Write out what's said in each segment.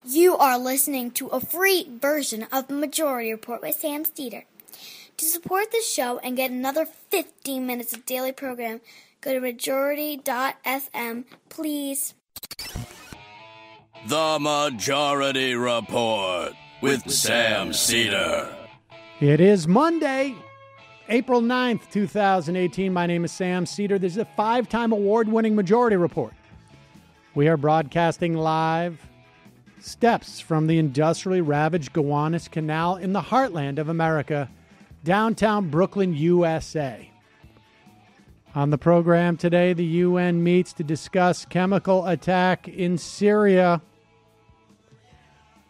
You are listening to a free version of the Majority Report with Sam Steeder. To support this show and get another 15 minutes of daily program, go to majority.fm, please. The Majority Report with Sam Steeder. It is Monday, April 9th, 2018. My name is Sam Steeder. This is a 5-time award-winning Majority Report. We are broadcasting live steps from the industrially ravaged Gowanus Canal in the heartland of America, downtown Brooklyn, USA. On the program today, the UN meets to discuss chemical attack in Syria.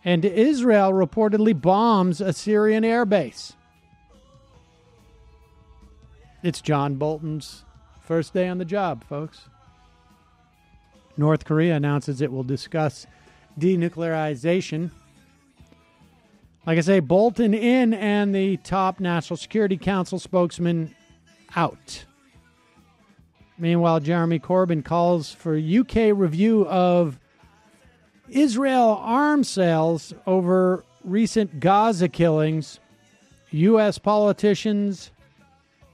And Israel reportedly bombs a Syrian airbase. It's John Bolton's first day on the job, folks. North Korea announces it will discuss denuclearization. Like I say, Bolton in and the top National Security Council spokesman out. Meanwhile, Jeremy Corbyn calls for UK review of Israel arms sales over recent Gaza killings. U.S. politicians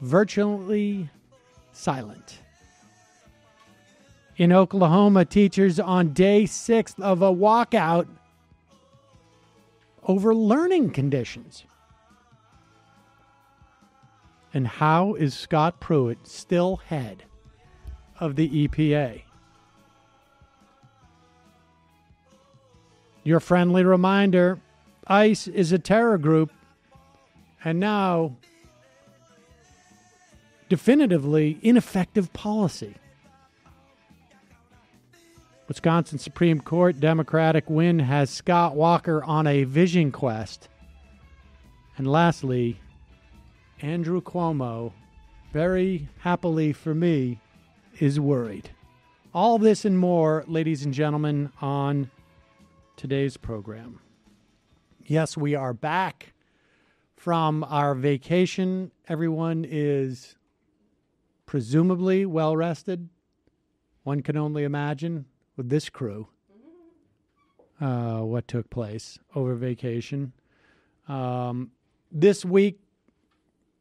virtually silent. In Oklahoma, teachers on day 6 of a walkout over learning conditions. And how is Scott Pruitt still head of the EPA? Your friendly reminder, ICE is a terror group, and now definitively ineffective policy. Wisconsin Supreme Court Democratic win has Scott Walker on a vision quest. And lastly, Andrew Cuomo, very happily for me, is worried. All this and more, ladies and gentlemen, on today's program. Yes, we are back from our vacation. Everyone is presumably well rested. One can only imagine with this crew what took place over vacation. This week,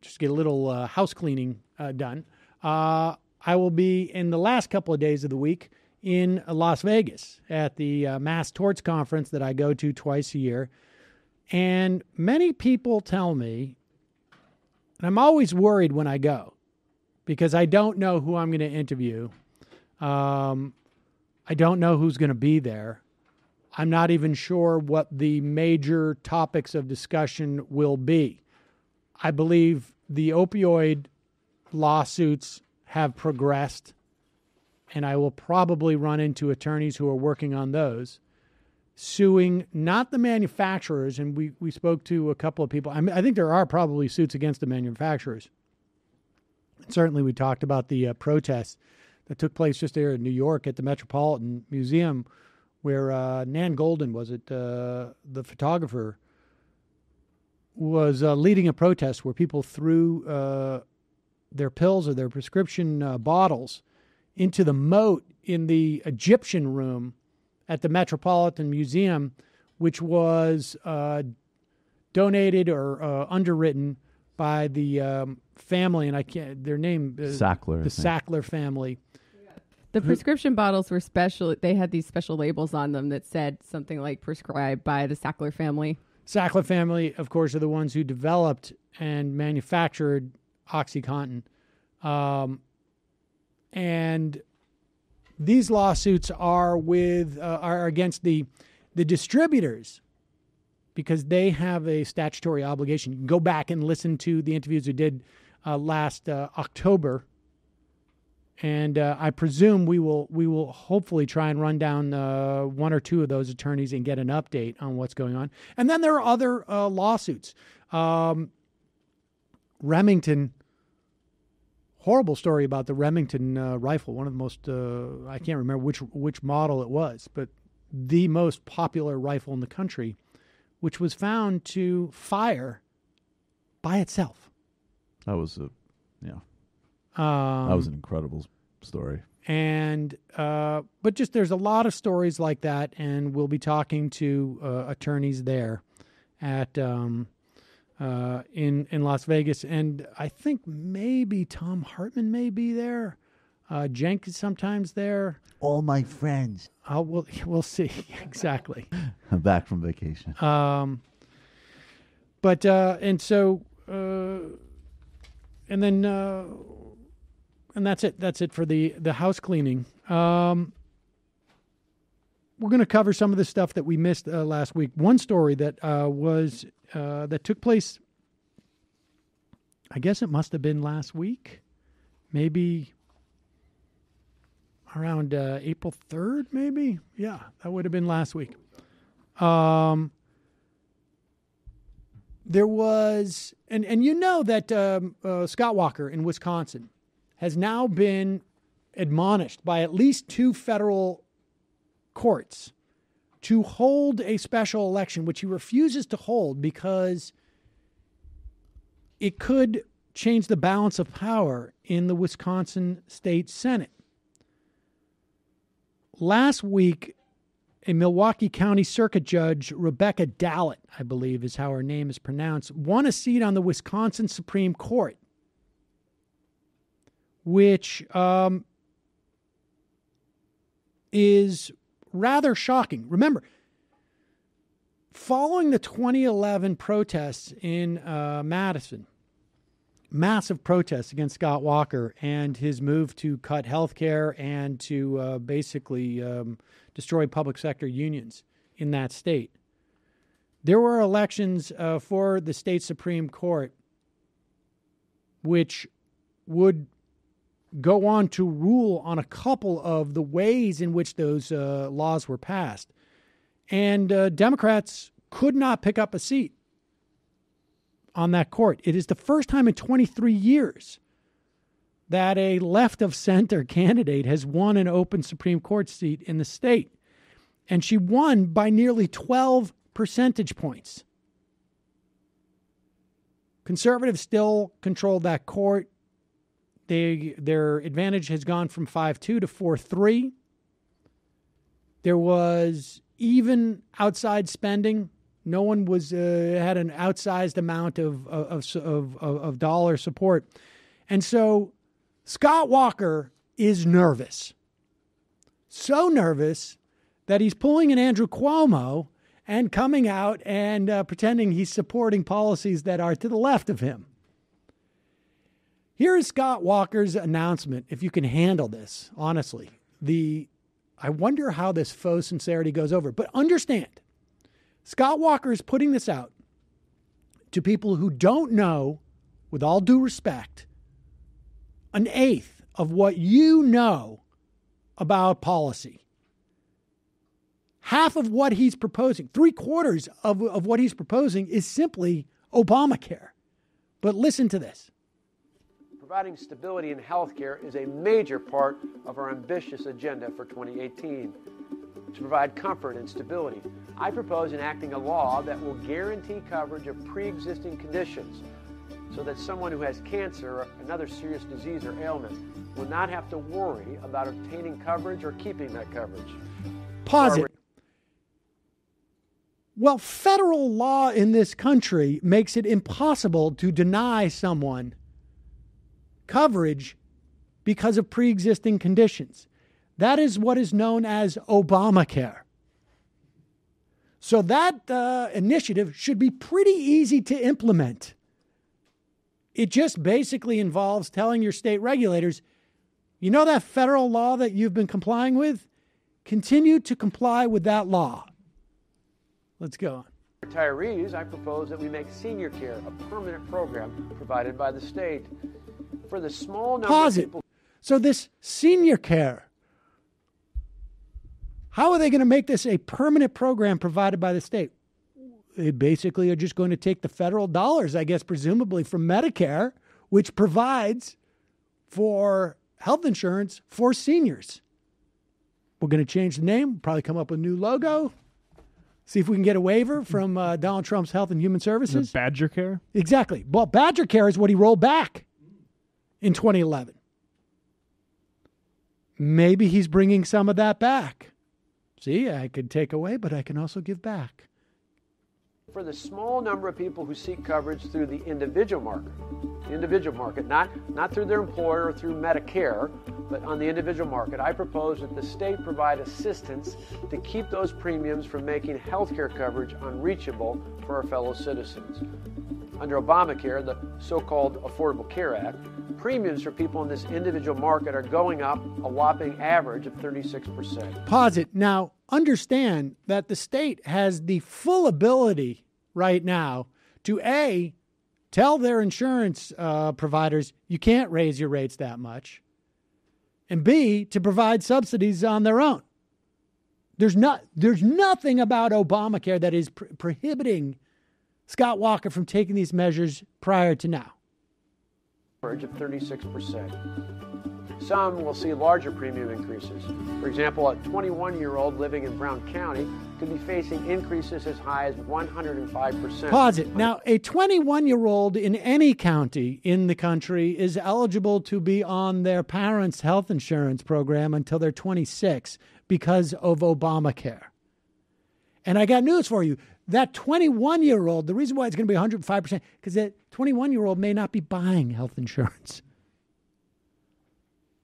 just get a little house cleaning done. I will be in the last couple of days of the week in Las Vegas at the Mass Torts Conference that I go to twice a year. And many people tell me, and I'm always worried when I go, because I don't know who I'm going to interview. I don't know who's going to be there. I'm not even sure what the major topics of discussion will be. I believe the opioid lawsuits have progressed, and I will probably run into attorneys who are working on those, suing not the manufacturers, and we spoke to a couple of people. I think there are probably suits against the manufacturers. Certainly we talked about the protests that took place just there in New York at the Metropolitan Museum, where Nan Golden, the photographer, was leading a protest where people threw their pills or their prescription bottles into the moat in the Egyptian room at the Metropolitan Museum, which was donated or underwritten by the family, and their name is Sackler. The Sackler family. The prescription bottles were special. They had these special labels on them that said something like prescribed by the Sackler family. Sackler family, of course, are the ones who developed and manufactured OxyContin. And these lawsuits are against the distributors because they have a statutory obligation. You can go back and listen to the interviews we did last October. And I presume we will hopefully try and run down one or two of those attorneys and get an update on what's going on. And then there are other lawsuits. Remington, horrible story about the Remington rifle. One of the most, I can't remember which model it was, but the most popular rifle in the country, which was found to fire by itself. That was that was an incredible story. And but just there's a lot of stories like that, and we'll be talking to attorneys there at in Las Vegas, and I think maybe Tom Hartman may be there. Jenk is sometimes there. All my friends. We'll see. Exactly. I'm back from vacation. But and so and then and that's it. That's it for the house cleaning. We're going to cover some of the stuff that we missed last week. One story that was that took place, I guess it must have been last week, maybe around April 3rd, maybe. Yeah, that would have been last week. There was, and you know that Scott Walker in Wisconsin has now been admonished by at least 2 federal courts to hold a special election, which he refuses to hold because it could change the balance of power in the Wisconsin State Senate. Last week, a Milwaukee County Circuit Judge, Rebecca Dallett, I believe is how her name is pronounced, won a seat on the Wisconsin Supreme Court, which is rather shocking. Remember, following the 2011 protests in Madison, massive protests against Scott Walker and his move to cut health care and to basically destroy public sector unions in that state, there were elections for the state Supreme Court, which would go on to rule on a couple of the ways in which those laws were passed. And Democrats could not pick up a seat on that court. It is the first time in 23 years that a left-of-center candidate has won an open Supreme Court seat in the state. And she won by nearly 12 percentage points. Conservatives still control that court. Their advantage has gone from 5-2 to 4-3. There was even outside spending. No one was had an outsized amount of dollar support. And so Scott Walker is nervous. So nervous that he's pulling an Andrew Cuomo and coming out and pretending he's supporting policies that are to the left of him. Here is Scott Walker's announcement, if you can handle this, honestly. I wonder how this faux sincerity goes over. But understand, Scott Walker is putting this out to people who don't know, with all due respect, an eighth of what you know about policy. Half of what he's proposing, 3/4 of what he's proposing is simply Obamacare. But listen to this. Providing stability in healthcare is a major part of our ambitious agenda for 2018. To provide comfort and stability, I propose enacting a law that will guarantee coverage of pre-existing conditions so that someone who has cancer or another serious disease or ailment will not have to worry about obtaining coverage or keeping that coverage. Pause it. Well, federal law in this country makes it impossible to deny someone coverage because of pre-existing conditions. That is what is known as Obamacare. So that initiative should be pretty easy to implement. It just basically involves telling your state regulators, you know that federal law that you've been complying with? Continue to comply with that law. Let's go on. For retirees, I propose that we make senior care a permanent program provided by the state. For the small number of people. So this senior care, how are they going to make this a permanent program provided by the state? They basically are just going to take the federal dollars, I guess, presumably from Medicare, which provides for health insurance for seniors. We're going to change the name, probably come up with a new logo, see if we can get a waiver from Donald Trump's Health and Human Services. The Badger Care? Exactly. Well, Badger Care is what he rolled back in 2011. maybe he's bringing some of that back. See, I could take away, but I can also give back. For the small number of people who seek coverage through the individual market, not through their employer or through Medicare, but on the individual market, I propose that the state provide assistance to keep those premiums from making health care coverage unreachable for our fellow citizens. Under Obamacare, the so-called Affordable Care Act, premiums for people in this individual market are going up a whopping average of 36%. Pause it. Now, understand that the state has the full ability right now to A, tell their insurance providers you can't raise your rates that much, and B, to provide subsidies on their own. There's nothing about Obamacare that is prohibiting Scott Walker from taking these measures prior to now. Average of 36%. Some will see larger premium increases. For example, a 21-year-old living in Brown County could be facing increases as high as 105%. Pause it. Now, a 21-year-old in any county in the country is eligible to be on their parents' health insurance program until they're 26 because of Obamacare. And I got news for you. That 21-year-old, the reason why it's going to be 105%, because that 21-year-old may not be buying health insurance.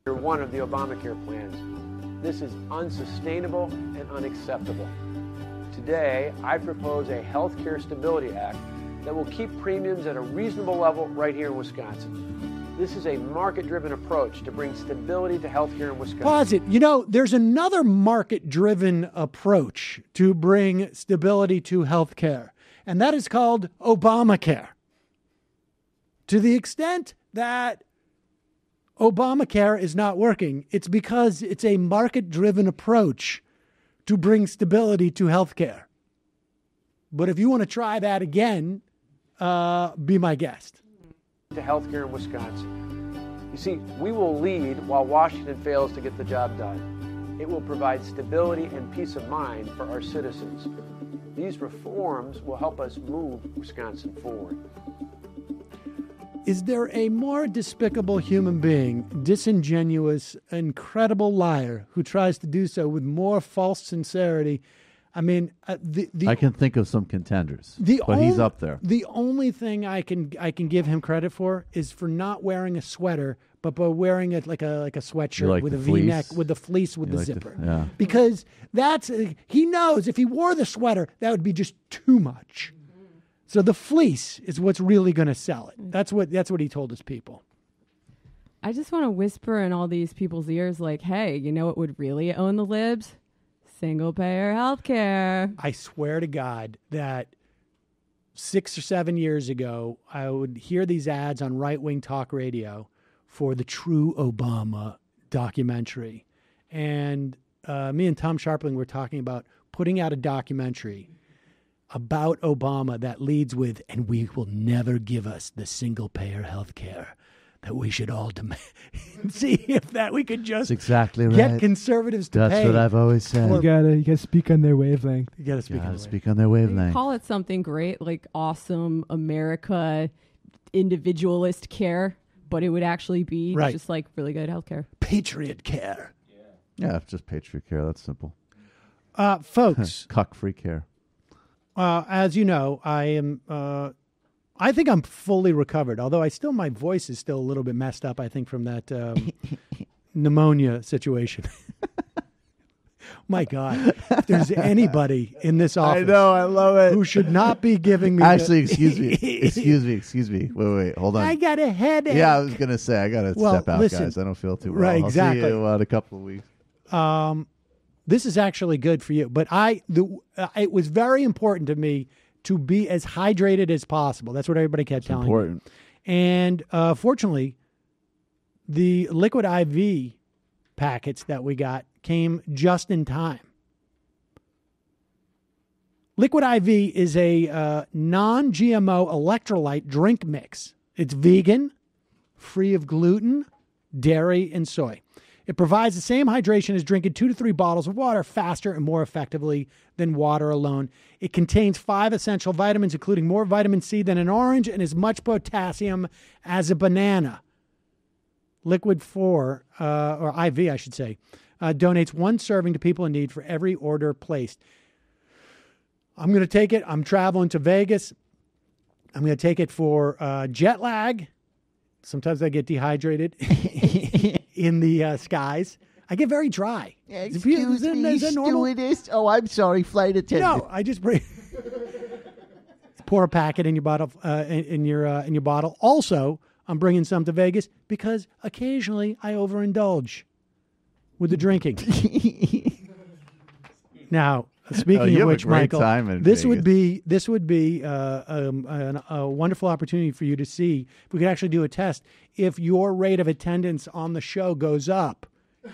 You're one of the Obamacare plans. This is unsustainable and unacceptable. Today, I propose a Health Care Stability Act that will keep premiums at a reasonable level right here in Wisconsin. This is a market-driven approach to bring stability to health care in Wisconsin. Pause it. You know, there's another market-driven approach to bring stability to health care, and that is called Obamacare. To the extent that Obamacare is not working, it's because it's a market-driven approach to bring stability to health care. But if you want to try that again, be my guest. To healthcare in Wisconsin. You see, we will lead while Washington fails to get the job done. It will provide stability and peace of mind for our citizens. These reforms will help us move Wisconsin forward. Is there a more despicable human being, disingenuous, incredible liar who tries to do so with more false sincerity? I mean, I can think of some contenders, but he's up there. The only thing I can give him credit for is for not wearing a sweater, but by wearing it like a sweatshirt like with a fleece? V-neck, with the fleece with You the like zipper. yeah. Because that's he knows if he wore the sweater, that would be just too much. So the fleece is what's really going to sell it. That's what he told his people. I just want to whisper in all these people's ears, like, hey, you know what would really own the libs? Single-payer health care. I swear to God that 6 or 7 years ago, I would hear these ads on right-wing talk radio for the True Obama documentary. And me and Tom Sharpling were talking about putting out a documentary about Obama that leads with, and we will never give us the single-payer health care that we should all demand. See if that we could just That's exactly right. get conservatives to pay. That's what I've always said. for- You gotta speak on their wavelength. You got to speak. Gotta speak on their wavelength. Call it something great, like awesome America individualist care, but it would actually be Right. just like really good health care. Patriot care. Yeah, it's just Patriot Care. That's simple. Folks, Cuck-free care. as you know, I think I'm fully recovered, although my voice is still a little bit messed up, I think, from that pneumonia situation. My God, if there's anybody in this office I love it. who should not be giving me Actually, excuse me. Wait, hold on. I got a headache. Yeah, I was going to say, I got to step out, listen, guys. I don't feel too well. right, I'll exactly. see you in a couple of weeks. This is actually good for you, but it was very important to me to be as hydrated as possible. That's what everybody kept telling Important. me. And fortunately, the liquid IV packets that we got came just in time. Liquid IV is a non-GMO electrolyte drink mix. It's vegan, free of gluten, dairy, and soy. It provides the same hydration as drinking 2 to 3 bottles of water faster and more effectively than water alone. It contains 5 essential vitamins, including more vitamin C than an orange and as much potassium as a banana. Liquid 4, or IV, I should say, donates 1 serving to people in need for every order placed. I'm going to take it. I'm traveling to Vegas. I'm going to take it for jet lag. Sometimes I get dehydrated in the skies. I get very dry. Excuse me, stewardess. Oh, I'm sorry, flight attendant. No, I just bring pour a packet in your bottle. In your bottle. Also, I'm bringing some to Vegas because occasionally I overindulge with the drinking. Now, speaking of which, Michael, this would be a wonderful opportunity for you to see if we could actually do a test if your rate of attendance on the show goes up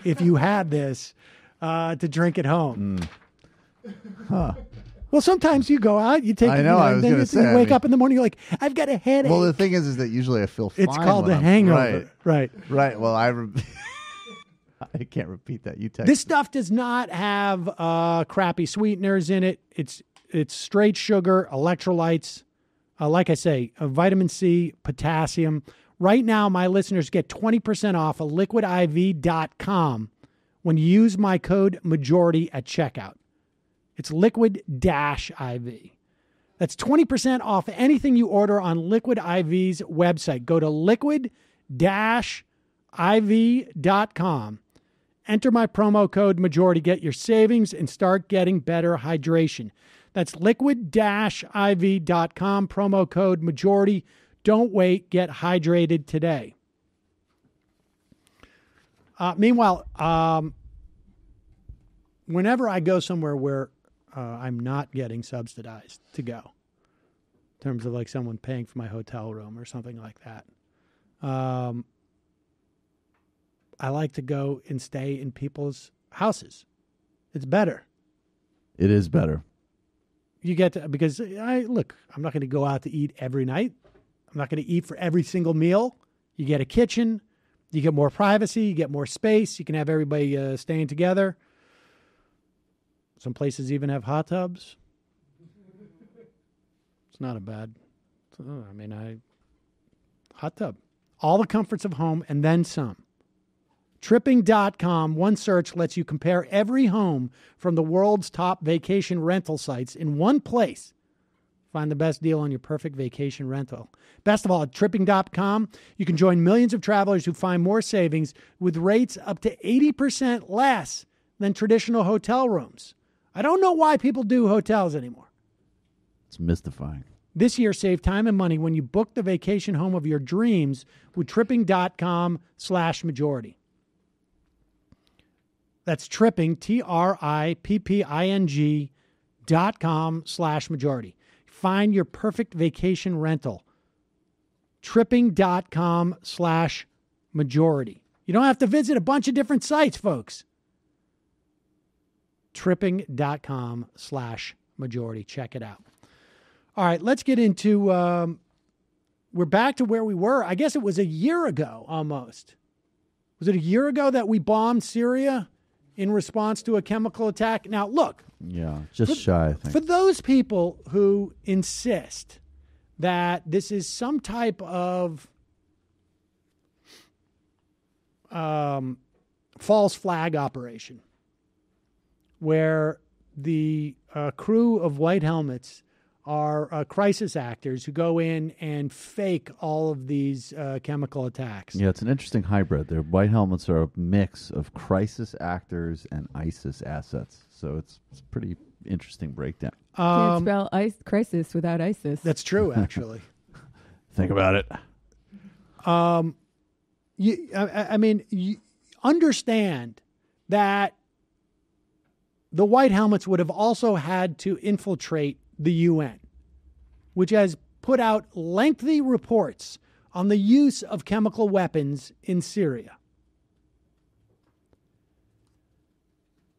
if you had this to drink at home. Huh. Well, sometimes you go out, you take. I know. I was going to say. You wake up in the morning, you're like, I've got a headache. Well, the thing is that usually I feel fine. It's called the hangover. Right. Well, I can't repeat that. You text. This stuff does not have crappy sweeteners in it. It's straight sugar, electrolytes. Like I say, vitamin C, potassium. Right now, my listeners get 20% off at liquidiv.com when you use my code majority at checkout. It's liquid-IV. That's 20% off anything you order on Liquid IV's website. Go to liquid-iv.com. Enter my promo code majority. Get your savings and start getting better hydration. That's liquid-iv.com. Promo code majority. Don't wait. Get hydrated today. Meanwhile, whenever I go somewhere where I'm not getting subsidized to go, in terms of like someone paying for my hotel room or something like that, I like to go and stay in people's houses. It's better. It is better. You get to, because I'm not going to go out to eat every night. I'm not going to eat for every single meal. You get a kitchen. You get more privacy. You get more space. You can have everybody staying together. Some places even have hot tubs. It's not a bad, hot tub. All the comforts of home and then some. Tripping.com, one search lets you compare every home from the world's top vacation rental sites in one place. Find the best deal on your perfect vacation rental. Best of all, at Tripping.com, you can join millions of travelers who find more savings with rates up to 80% less than traditional hotel rooms. I don't know why people do hotels anymore. It's mystifying. This year, save time and money when you book the vacation home of your dreams with Tripping.com/majority. That's Tripping, TRIPPING.com/majority. Find your perfect vacation rental. Tripping.com/majority. You don't have to visit a bunch of different sites, folks. Tripping.com/majority. Check it out. All right, let's get into, we're back to where we were. I guess it was a year ago almost. Was it a year ago that we bombed Syria in response to a chemical attack? Now, look. Yeah, just shy, I think. For those people who insist that this is some type of false flag operation where the crew of white helmets are crisis actors who go in and fake all of these chemical attacks. Yeah, it's an interesting hybrid. Their white helmets are a mix of crisis actors and ISIS assets. So it's a pretty interesting breakdown. Can't spell crisis without ISIS. That's true, actually. Think about it. You understand that the white helmets would have also had to infiltrate the UN, which has put out lengthy reports on the use of chemical weapons in Syria.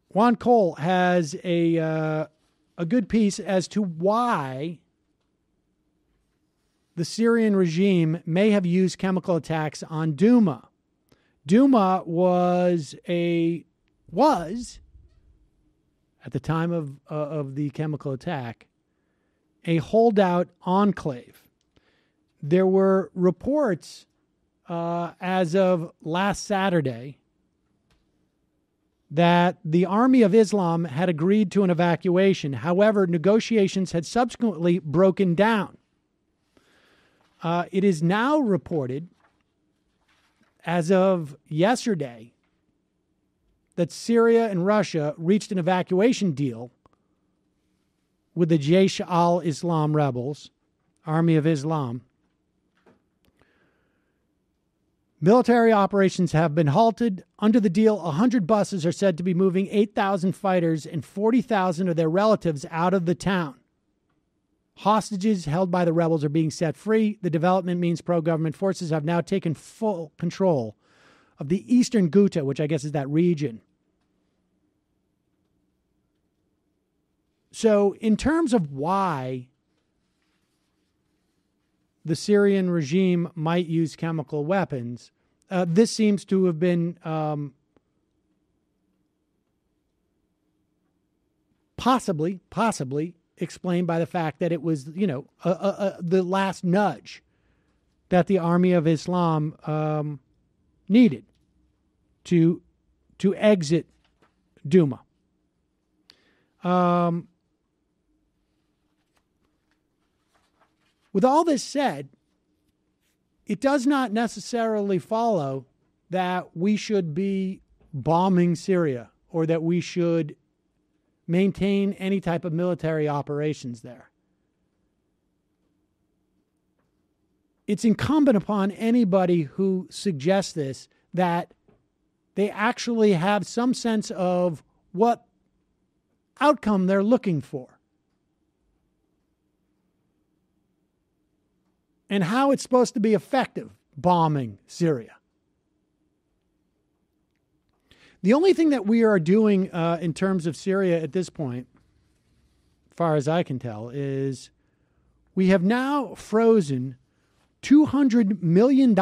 Juan Cole has a good piece as to why the Syrian regime may have used chemical attacks on Douma. Douma was at the time of the chemical attack, a holdout enclave. There were reports as of last Saturday that the Army of Islam had agreed to an evacuation. However, negotiations had subsequently broken down. It is now reported, as of yesterday, that Syria and Russia reached an evacuation deal with the Jaish al-Islam rebels, Army of Islam. Military operations have been halted. Under the deal, 100 buses are said to be moving 8,000 fighters and 40,000 of their relatives out of the town. Hostages held by the rebels are being set free. The development means pro-government forces have now taken full control of the eastern Ghouta, which I guess is that region. So in terms of why the Syrian regime might use chemical weapons, this seems to have been possibly explained by the fact that it was, the last nudge that the Army of Islam needed to exit Douma. With all this said, it does not necessarily follow that we should be bombing Syria or that we should maintain any type of military operations there. It's incumbent upon anybody who suggests this that they actually have some sense of what outcome they're looking for and how it's supposed to be effective bombing Syria. The only thing that we are doing in terms of Syria at this point, as far as I can tell, is we have now frozen $200 million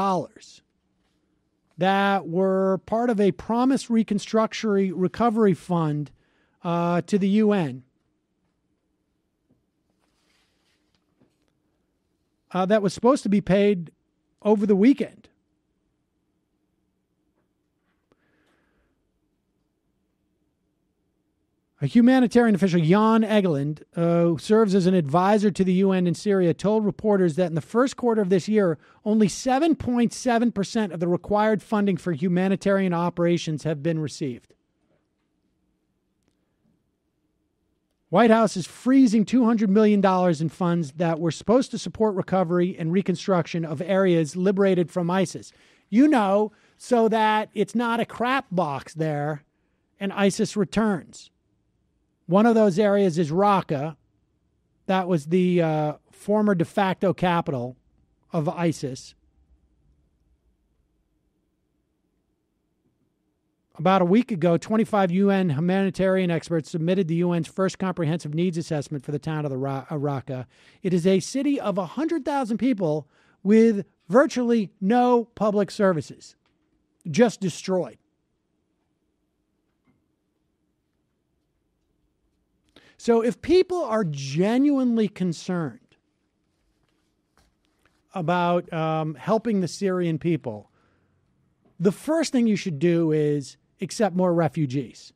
that were part of a promised reconstruction recovery fund to the UN that was supposed to be paid over the weekend. A humanitarian official, Jan Egeland, who serves as an advisor to the UN in Syria, told reporters that in the first quarter of this year, only 7.7% of the required funding for humanitarian operations have been received. White House is freezing $200 million in funds that were supposed to support recovery and reconstruction of areas liberated from ISIS. So that it's not a crap box there and ISIS returns. One of those areas is Raqqa. That was the former de facto capital of ISIS. About a week ago, 25 UN humanitarian experts submitted the UN's first comprehensive needs assessment for the town of Raqqa. It is a city of 100,000 people with virtually no public services, just destroyed. So if people are genuinely concerned about helping the Syrian people, the first thing you should do is accept more refugees.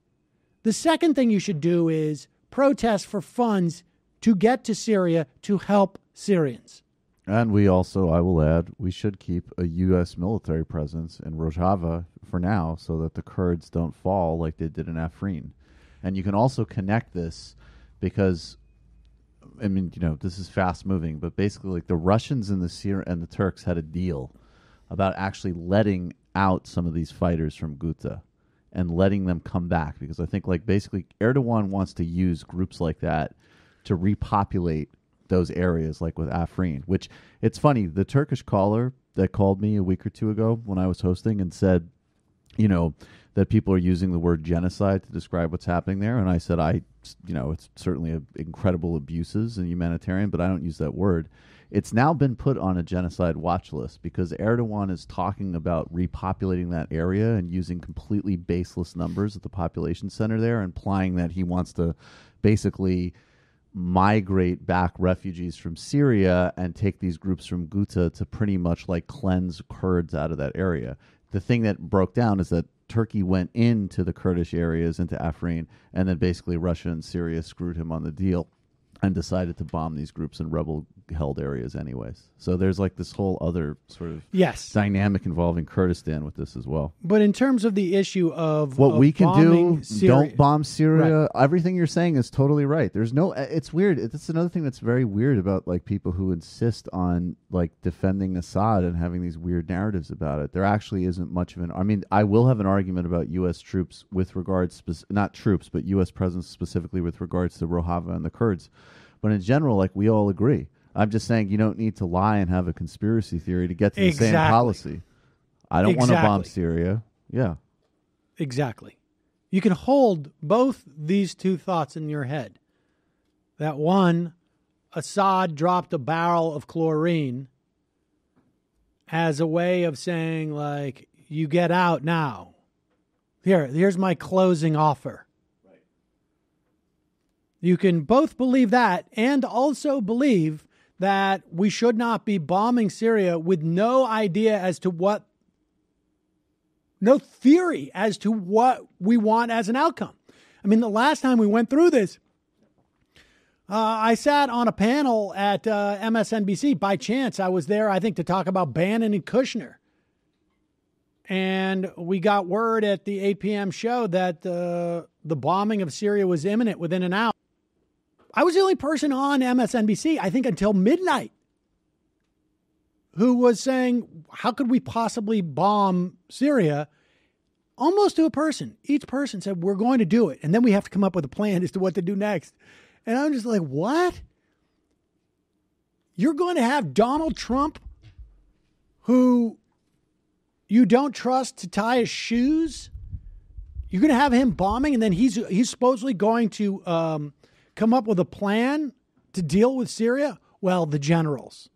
The second thing you should do is protest for funds to get to Syria to help Syrians. And we also, I will add, we should keep a U.S. military presence in Rojava for now so that the Kurds don't fall like they did in Afrin. And you can also connect this because, this is fast moving, but basically like the Russians and the Turks had a deal about actually letting out some of these fighters from Ghouta and letting them come back, because I think basically Erdogan wants to use groups like that to repopulate those areas, like with Afrin, which it's funny. The Turkish caller that called me a week or two ago when I was hosting and said, that people are using the word genocide to describe what's happening there. And I said, it's certainly incredible abuses and humanitarian, but I don't use that word. It's now been put on a genocide watch list because Erdogan is talking about repopulating that area and using completely baseless numbers at the population center there, implying that he wants to basically migrate back refugees from Syria and take these groups from Ghouta to pretty much like cleanse Kurds out of that area. The thing that broke down is that Turkey went into the Kurdish areas, into Afrin, and then basically Russia and Syria screwed him on the deal and decided to bomb these groups in rebel-held areas anyways. So there's like this whole other sort of dynamic involving Kurdistan with this as well. But in terms of the issue of what we can do, Syria, don't bomb Syria. Right. Everything you're saying is totally right. There's no. It's weird. It's another thing that's very weird about like people who insist on like defending Assad and having these weird narratives about it. There actually isn't much of an. I mean, I will have an argument about U.S. troops with regards, not troops, but U.S. presence specifically with regards to Rojava and the Kurds. But in general, like we all agree. I'm just saying you don't need to lie and have a conspiracy theory to get to the same policy. I don't want to bomb Syria. Yeah. Exactly. You can hold both these two thoughts in your head. That one, Assad dropped a barrel of chlorine as a way of saying, like, you get out now. Here's my closing offer. You can both believe that and also believe that we should not be bombing Syria with no idea as to no theory as to what we want as an outcome. I mean, the last time we went through this, I sat on a panel at MSNBC. By chance, I was there, I think, to talk about Bannon and Kushner. And we got word at the 8 p.m. show that the bombing of Syria was imminent within an hour. I was the only person on MSNBC, I think, until midnight, who was saying, how could we possibly bomb Syria? Almost to a person. Each person said, we're going to do it. And then we have to come up with a plan as to what to do next. And I'm just like, what? You're going to have Donald Trump, who you don't trust to tie his shoes? You're going to have him bombing, and then he's supposedly going to come up with a plan to deal with Syria? Well, the generals.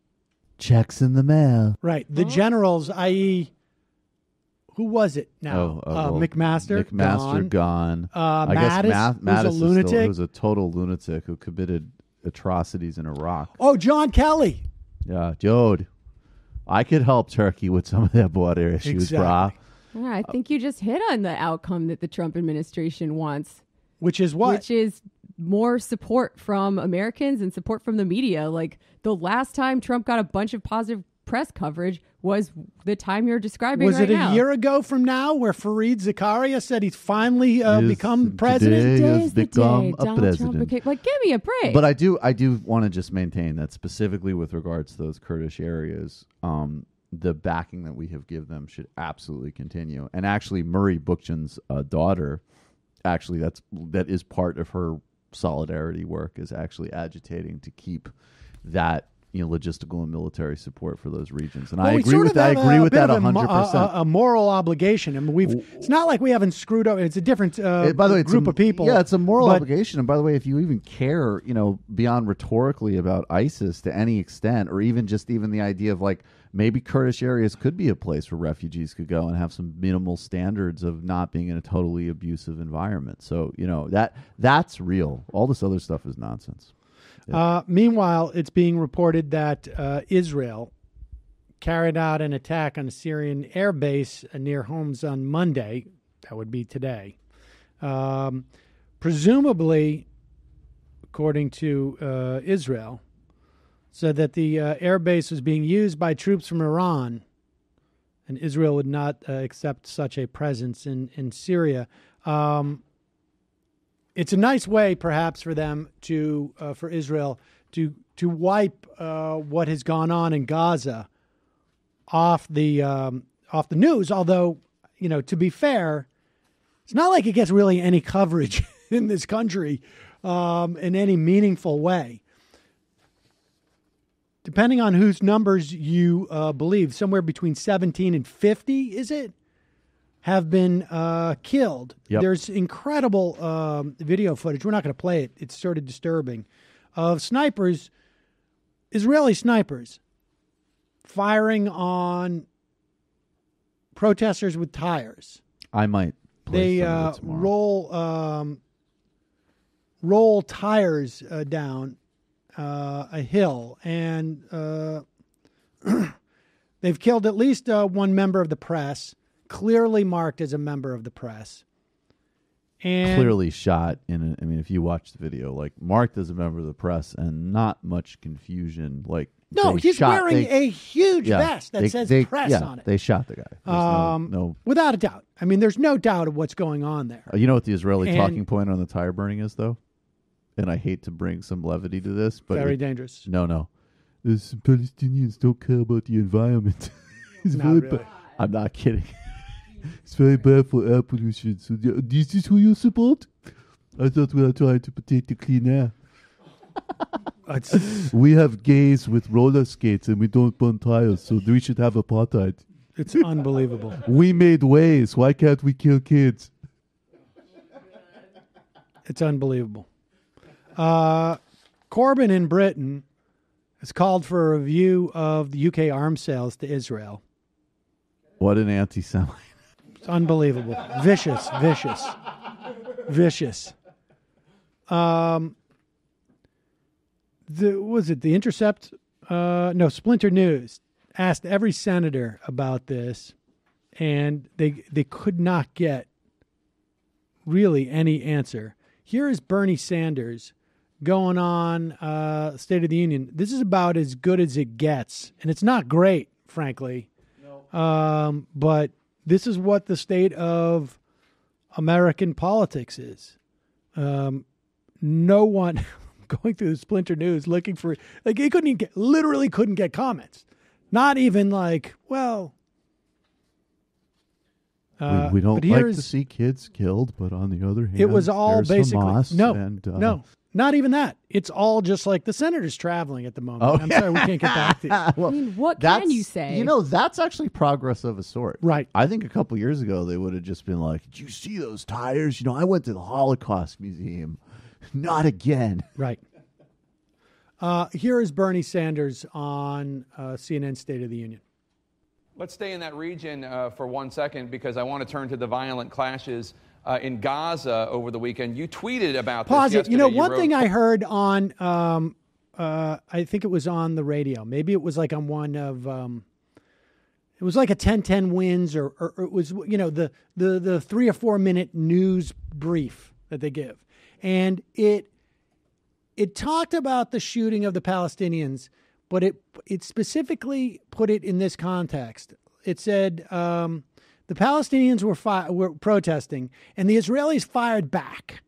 Checks in the mail. Right. The generals, i.e., who was it now? McMaster? Gone. I guess Mattis, who's a lunatic. Who's a total lunatic who committed atrocities in Iraq. Oh, John Kelly. Yeah, Jode. I could help Turkey with some of their border issues, brah. Yeah, I think you just hit on the outcome that the Trump administration wants. Which is what? Which is more support from Americans and support from the media. Like the last time Trump got a bunch of positive press coverage was the time you're describing right now. Was it a year ago from now where Fareed Zakaria said he's finally become president? Today has become a president. Like, give me a break. But I do want to just maintain that specifically with regards to those Kurdish areas, the backing that we have given them should absolutely continue. And actually, Murray Bookchin's daughter, actually that is part of her solidarity work, is actually agitating to keep that logistical and military support for those regions. And I agree with that 100%. A moral obligation. I mean, it's not like we haven't screwed up. It's a different by the way, group of people. Yeah, it's a moral obligation. And by the way, if you even care, beyond rhetorically about ISIS to any extent, or even the idea of like maybe Kurdish areas could be a place where refugees could go and have some minimal standards of not being in a totally abusive environment. So, that's real. All this other stuff is nonsense. Meanwhile, it's being reported that Israel carried out an attack on a Syrian air base near Homs on Monday. That would be today. Presumably, according to Israel, said that the air base was being used by troops from Iran, and Israel would not accept such a presence in Syria. It's a nice way, perhaps, for them for Israel to wipe what has gone on in Gaza off the news. Although, to be fair, it's not like it gets really any coverage in this country in any meaningful way. Depending on whose numbers you believe, somewhere between 17 and 50, is it? Have been killed. Yep. There's incredible video footage. We're not going to play it. It's sort of disturbing. Of snipers, Israeli snipers, firing on protesters with tires. I might play some of it tomorrow. Roll roll tires down a hill, and they've killed at least one member of the press, clearly marked as a member of the press. And clearly shot in I mean, if you watch the video, like marked as a member of the press and not much confusion. Like no, he's wearing a huge vest that says press on it. They shot the guy. No, without a doubt. I mean, there's no doubt of what's going on there. You know what the Israeli talking point on the tire burning is, though? And I hate to bring some levity to this, but very dangerous. No. These Palestinians don't care about the environment. It's not really. I'm not kidding. It's very bad for air pollution. So this is who you support? I thought we were trying to protect the clean air. We have gays with roller skates and we don't burn tires, so we should have apartheid. It's unbelievable. We made ways. Why can't we kill kids? It's unbelievable. Corbyn in Britain has called for a review of the UK arms sales to Israel. What an anti-Semite. It's unbelievable. Vicious. The Intercept? Splinter News asked every senator about this, and they could not get really any answer. Here is Bernie Sanders going on State of the Union. This is about as good as it gets, and it's not great, frankly. No. But this is what the state of American politics is. No one going through the Splinter News looking for, like, he literally couldn't get comments. Not even like, well. We don't like to see kids killed, but on the other hand, it was all basically Hamas no, not even that. It's all just like the senator's traveling at the moment. I'm sorry, we can't get back to you. Well, I mean, what can you say? You know, that's actually progress of a sort. Right. I think a couple years ago they would have just been like, "Did you see those tires? You know, I went to the Holocaust Museum. Not again." Right. Here is Bernie Sanders on CNN State of the Union. Let's stay in that region for 1 second, because I want to turn to the violent clashes in Gaza over the weekend. You tweeted about this yesterday. You know, one thing I heard on, I think it was on the radio. Maybe it was like on one of, it was like a 10-10 wins, or it was, you know, the 3 or 4 minute news brief that they give. And it talked about the shooting of the Palestinians, but it specifically put it in this context. It said the Palestinians were protesting, and the Israelis fired back.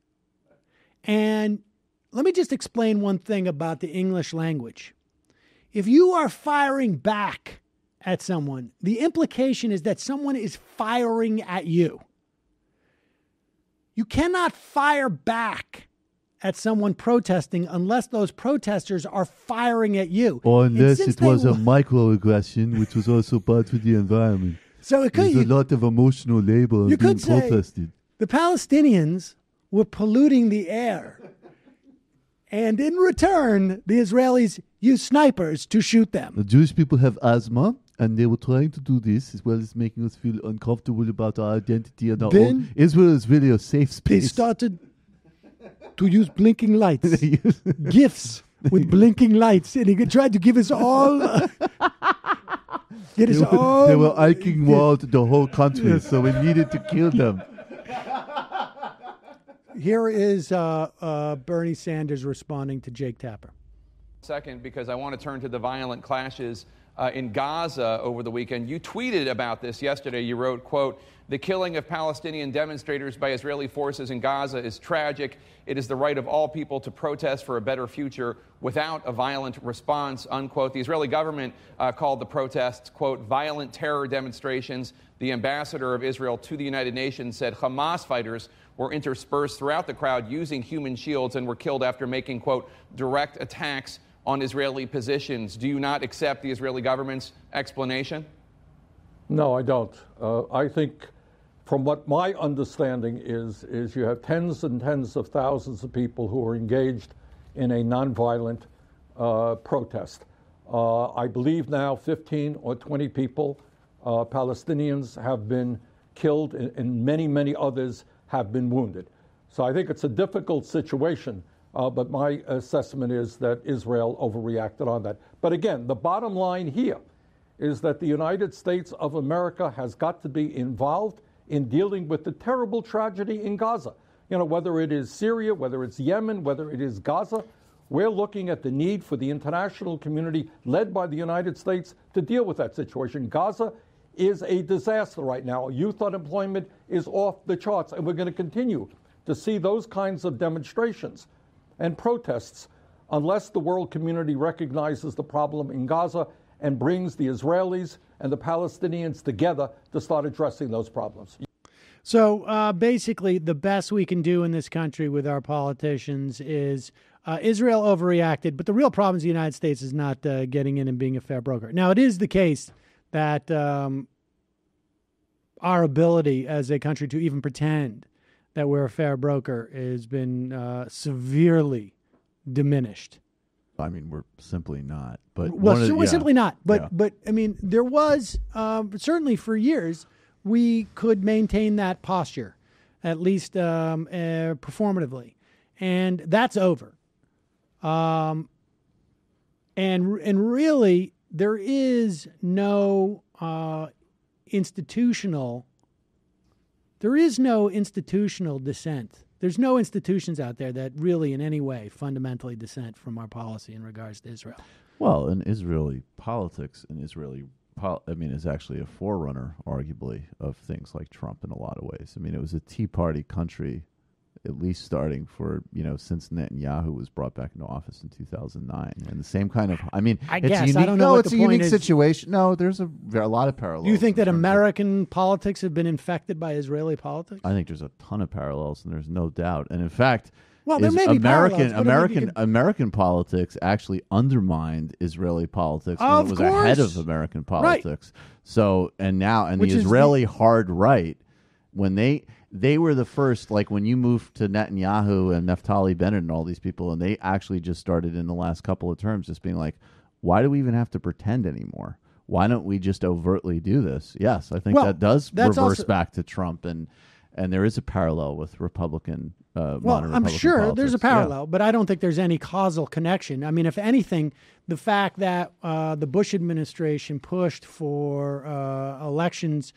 And let me just explain one thing about the English language. If you are firing back at someone, the implication is that someone is firing at you. You cannot fire back at someone protesting unless those protesters are firing at you. Or unless it was a microaggression, which was also bad for the environment. So there's a lot of emotional labor being protested. The Palestinians were polluting the air. And in return, the Israelis used snipers to shoot them. The Jewish people have asthma, and they were trying to do this as well as making us feel uncomfortable about our identity and our own. Israel is really a safe space. They started to use blinking lights, gifts with blinking lights, and he tried to give us all. They were hiking wall to the whole country, so we needed to kill them. Here is Bernie Sanders responding to Jake Tapper. Second, because I want to turn to the violent clashes in Gaza over the weekend. You tweeted about this yesterday. You wrote, quote, "The killing of Palestinian demonstrators by Israeli forces in Gaza is tragic. It is the right of all people to protest for a better future without a violent response," unquote. The Israeli government called the protests, quote, "violent terror demonstrations." The ambassador of Israel to the United Nations said Hamas fighters were interspersed throughout the crowd using human shields and were killed after making, quote, "direct attacks on Israeli positions." Do you not accept the Israeli government's explanation? No, I don't. I think from what my understanding is you have tens and tens of thousands of people who are engaged in a nonviolent protest. I believe now 15 or 20 people, Palestinians, have been killed, and many, many others have been wounded. So I think it's a difficult situation, but my assessment is that Israel overreacted on that. But again, the bottom line here is that the United States of America has got to be involved in dealing with the terrible tragedy in Gaza. You know, whether it is Syria, whether it's Yemen, whether it is Gaza, we're looking at the need for the international community led by the United States to deal with that situation. Gaza is a disaster right now. Youth unemployment is off the charts, and we're going to continue to see those kinds of demonstrations and protests unless the world community recognizes the problem in Gaza and brings the Israelis and the Palestinians together to start addressing those problems. So basically, the best we can do in this country with our politicians is Israel overreacted, but the real problem is the United States is not getting in and being a fair broker. Now, it is the case that our ability as a country to even pretend that we're a fair broker has been severely diminished. I mean, we're simply not. But we're simply not. But I mean, there was certainly for years we could maintain that posture, at least performatively, and that's over. And really, there is no institutional dissent. There's no institutions out there that really in any way fundamentally dissent from our policy in regards to Israel. Well, in Israeli politics, is actually a forerunner, arguably, of things like Trump in a lot of ways. I mean, it was a Tea Party country, at least starting for, since Netanyahu was brought back into office in 2009. And the same kind of, it's unique. I don't know what it's the a point unique is. situation. No, there are a lot of parallels. Do you think that American politics have been infected by Israeli politics? I think there's a ton of parallels, and there's no doubt. And in fact, there may be American politics actually undermined Israeli politics when Of it was course. ahead of American politics. Right. So, and Which the is Israeli hard right, when they were the first, like when you moved to Netanyahu and Naftali Bennett and all these people, and they actually just started in the last couple of terms just being like, why do we even have to pretend anymore? Why don't we just overtly do this? Yes, I think that does reverse back to Trump, and there is a parallel with Republican I'm sure politics. there's a parallel, but I don't think there's any causal connection. I mean, if anything, the fact that the Bush administration pushed for elections,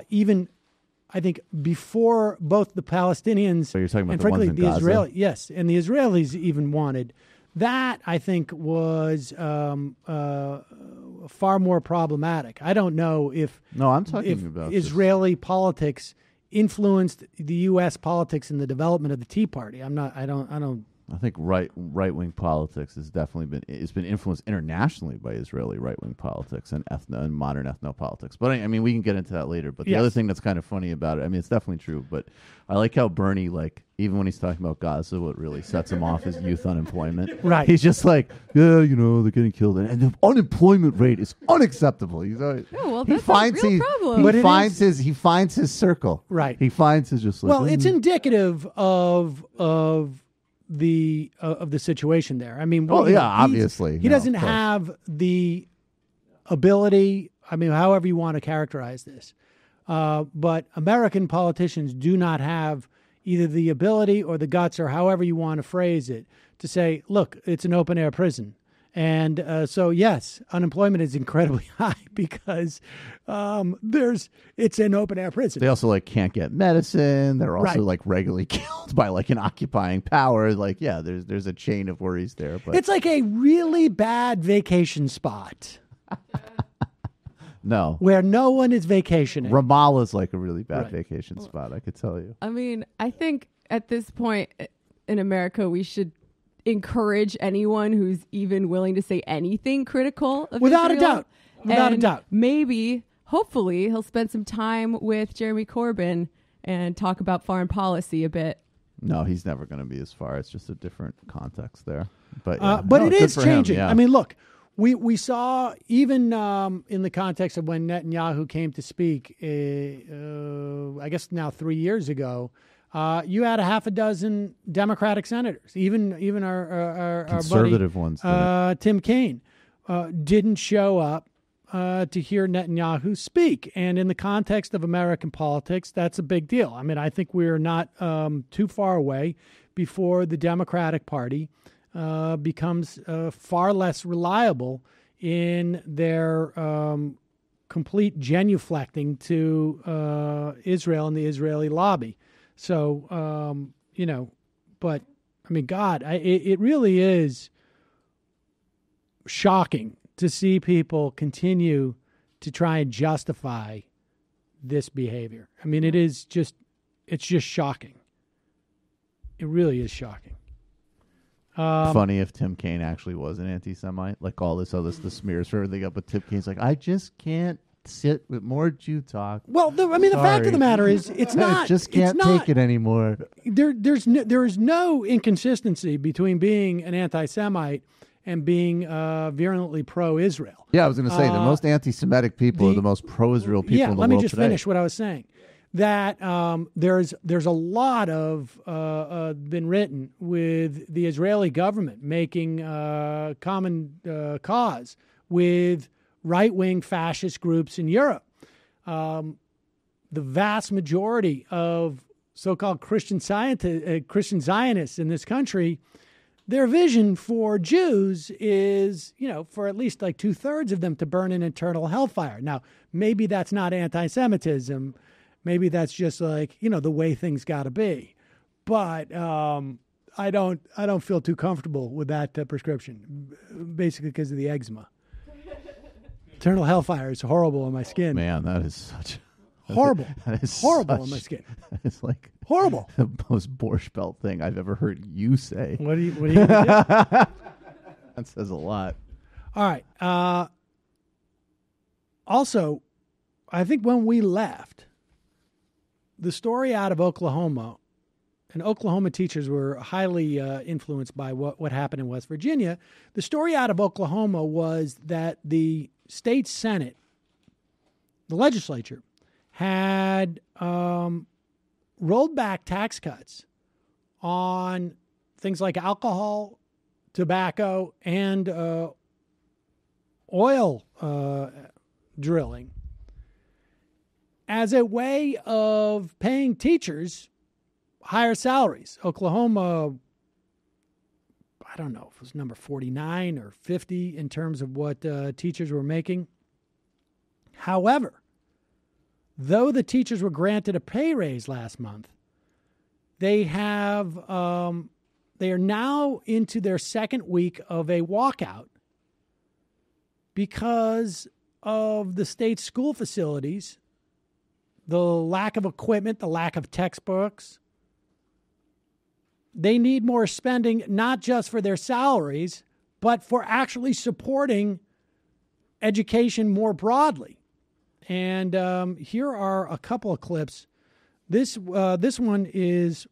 even I think before both the Palestinians So you're talking about and the ones frankly in the Gaza? Israelis, and the Israelis even wanted that. I think was far more problematic. I don't know if I'm talking about Israeli politics influenced the U.S. politics in the development of the Tea Party. I think right wing politics has definitely been influenced internationally by Israeli right wing politics and modern ethno politics. But I mean, we can get into that later. But the other thing that's kind of funny about it, I mean, it's definitely true. But I like how Bernie, even when he's talking about Gaza, what really sets him off is youth unemployment. Right. He's just like, they're getting killed, and the unemployment rate is unacceptable. He's always, that's a real problem. He finds his circle. Right. He finds his just like. Well, it's indicative of the situation there. I mean, obviously he doesn't have the ability. I mean, however you want to characterize this, but American politicians do not have either the ability or the guts, or however you want to phrase it, to say, look, it's an open air prison. And so, yes, unemployment is incredibly high because it's an open air prison. They also can't get medicine. They're also regularly killed by an occupying power. There's a chain of worries there. But it's like a really bad vacation spot. No, where no one is vacationing. Ramallah is like a really bad vacation spot, I could tell you. I mean, I think at this point in America, we should encourage anyone who's even willing to say anything critical of Without Israel. a doubt. Maybe, hopefully, he'll spend some time with Jeremy Corbyn and talk about foreign policy a bit. No, he's never going to be as far. It's just a different context there. But it is changing. Him, I mean, look, we saw even in the context of when Netanyahu came to speak, I guess now 3 years ago, you had a half a dozen Democratic senators, even our conservative buddy, ones, Tim Kaine, didn't show up to hear Netanyahu speak. And in the context of American politics, that's a big deal. I mean, I think we're not too far away before the Democratic Party becomes far less reliable in their complete genuflecting to Israel and the Israeli lobby. So, but I mean, God, it really is shocking to see people continue to try and justify this behavior. I mean, it's just shocking. It really is shocking. Funny if Tim Kaine actually was an anti-Semite, like all this other the smears for everything up, but Tim Kaine's like, I just can't sit with more Jew talk. Well, the fact of the matter is, it's not. I just can't take it anymore. There is no inconsistency between being an anti-Semite and being virulently pro-Israel. Yeah, I was going to say the most anti-Semitic people are the most pro-Israel people in the world today. Let me just finish what I was saying. That there's a lot of been written with the Israeli government making common cause with right-wing fascist groups in Europe. The vast majority of so-called Christian Zionists in this country, their vision for Jews is, for at least like 2/3 of them to burn in eternal hellfire. Now, maybe that's not anti-Semitism. Maybe that's just like, the way things got to be. But I don't feel too comfortable with that prescription, basically because of the eczema. Eternal hellfire is horrible on my skin. Man, that is such horrible. That is horrible on my skin. It's like horrible. The most Borscht Belt thing I've ever heard you say. What are you gonna do? That says a lot. All right. Also, I think when we left, the story out of Oklahoma, and Oklahoma teachers were highly influenced by what happened in West Virginia. The story out of Oklahoma was that the state Senate, the legislature, had rolled back tax cuts on things like alcohol, tobacco, and oil drilling as a way of paying teachers higher salaries. Oklahoma, I don't know if it was number 49 or 50 in terms of what teachers were making. However, though the teachers were granted a pay raise last month, they are now into their second week of a walkout because of the state school facilities, the lack of equipment, the lack of textbooks. They need more spending, not just for their salaries, but for actually supporting education more broadly. And here are a couple of clips. This one is,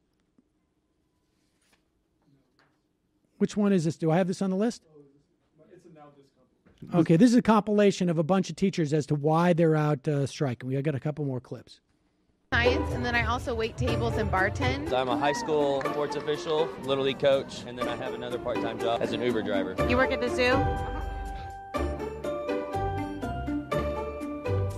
which one is this? Do I have this on the list? Okay, this is a compilation of a bunch of teachers as to why they're out striking. We got a couple more clips. Science, and then I also wait tables and bartend. I'm a high school sports official, Little League coach, and then I have another part-time job as an Uber driver. You work at the zoo?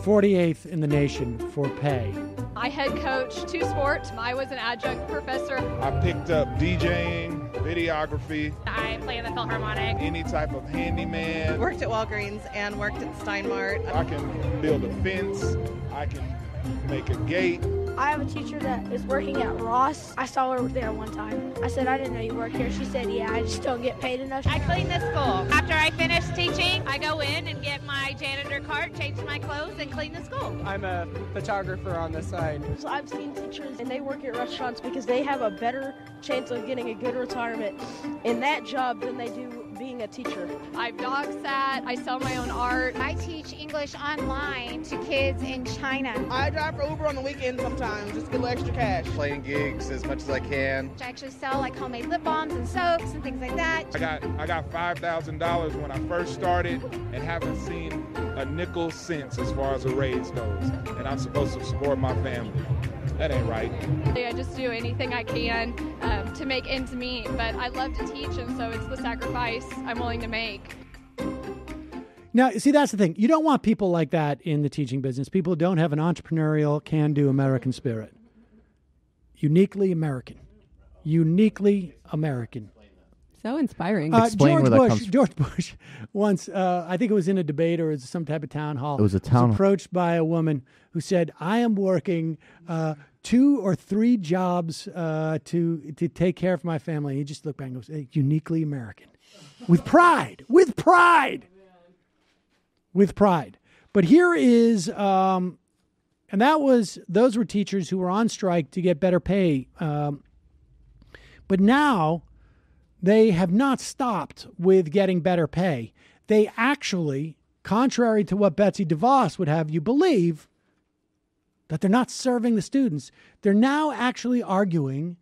48th in the nation for pay. I head coach 2 sports. I was an adjunct professor. I picked up DJing, videography. I play in the Philharmonic. Any type of handyman. Worked at Walgreens and worked at Steinmart. I can build a fence. I can make a gate. I have a teacher that is working at Ross. I saw her there one time. I said, I didn't know you worked here. She said, yeah, I just don't get paid enough. I clean the school. After I finish teaching, I go in and get my janitor cart, change my clothes, and clean the school. I'm a photographer on the side. So I've seen teachers, and they work at restaurants because they have a better chance of getting a good retirement in that job than they do being a teacher. I've dog sat. I sell my own art. I teach English online to kids in China. I drive for Uber on the weekend sometimes, just to get a little extra cash. Playing gigs as much as I can. I actually sell like homemade lip balms and soaps and things like that. I got $5,000 when I first started and haven't seen a nickel since as far as a raise goes. And I'm supposed to support my family. That ain't right. I just do anything I can to make ends meet, but I love to teach, and so it's the sacrifice I'm willing to make. Now, see, that's the thing. You don't want people like that in the teaching business. People who don't have an entrepreneurial, can-do American spirit. Uniquely American. Uniquely American. So inspiring. George Bush once, I think it was in a debate or it was some type of town hall. It was a town was approached by a woman who said, I am working 2 or 3 jobs to take care of my family. He just looked back and goes, hey, uniquely American. With pride. With pride. With pride. But here is, and those were teachers who were on strike to get better pay. But now they have not stopped with getting better pay. They actually, contrary to what Betsy DeVos would have you believe, that they're not serving the students. They're now actually arguing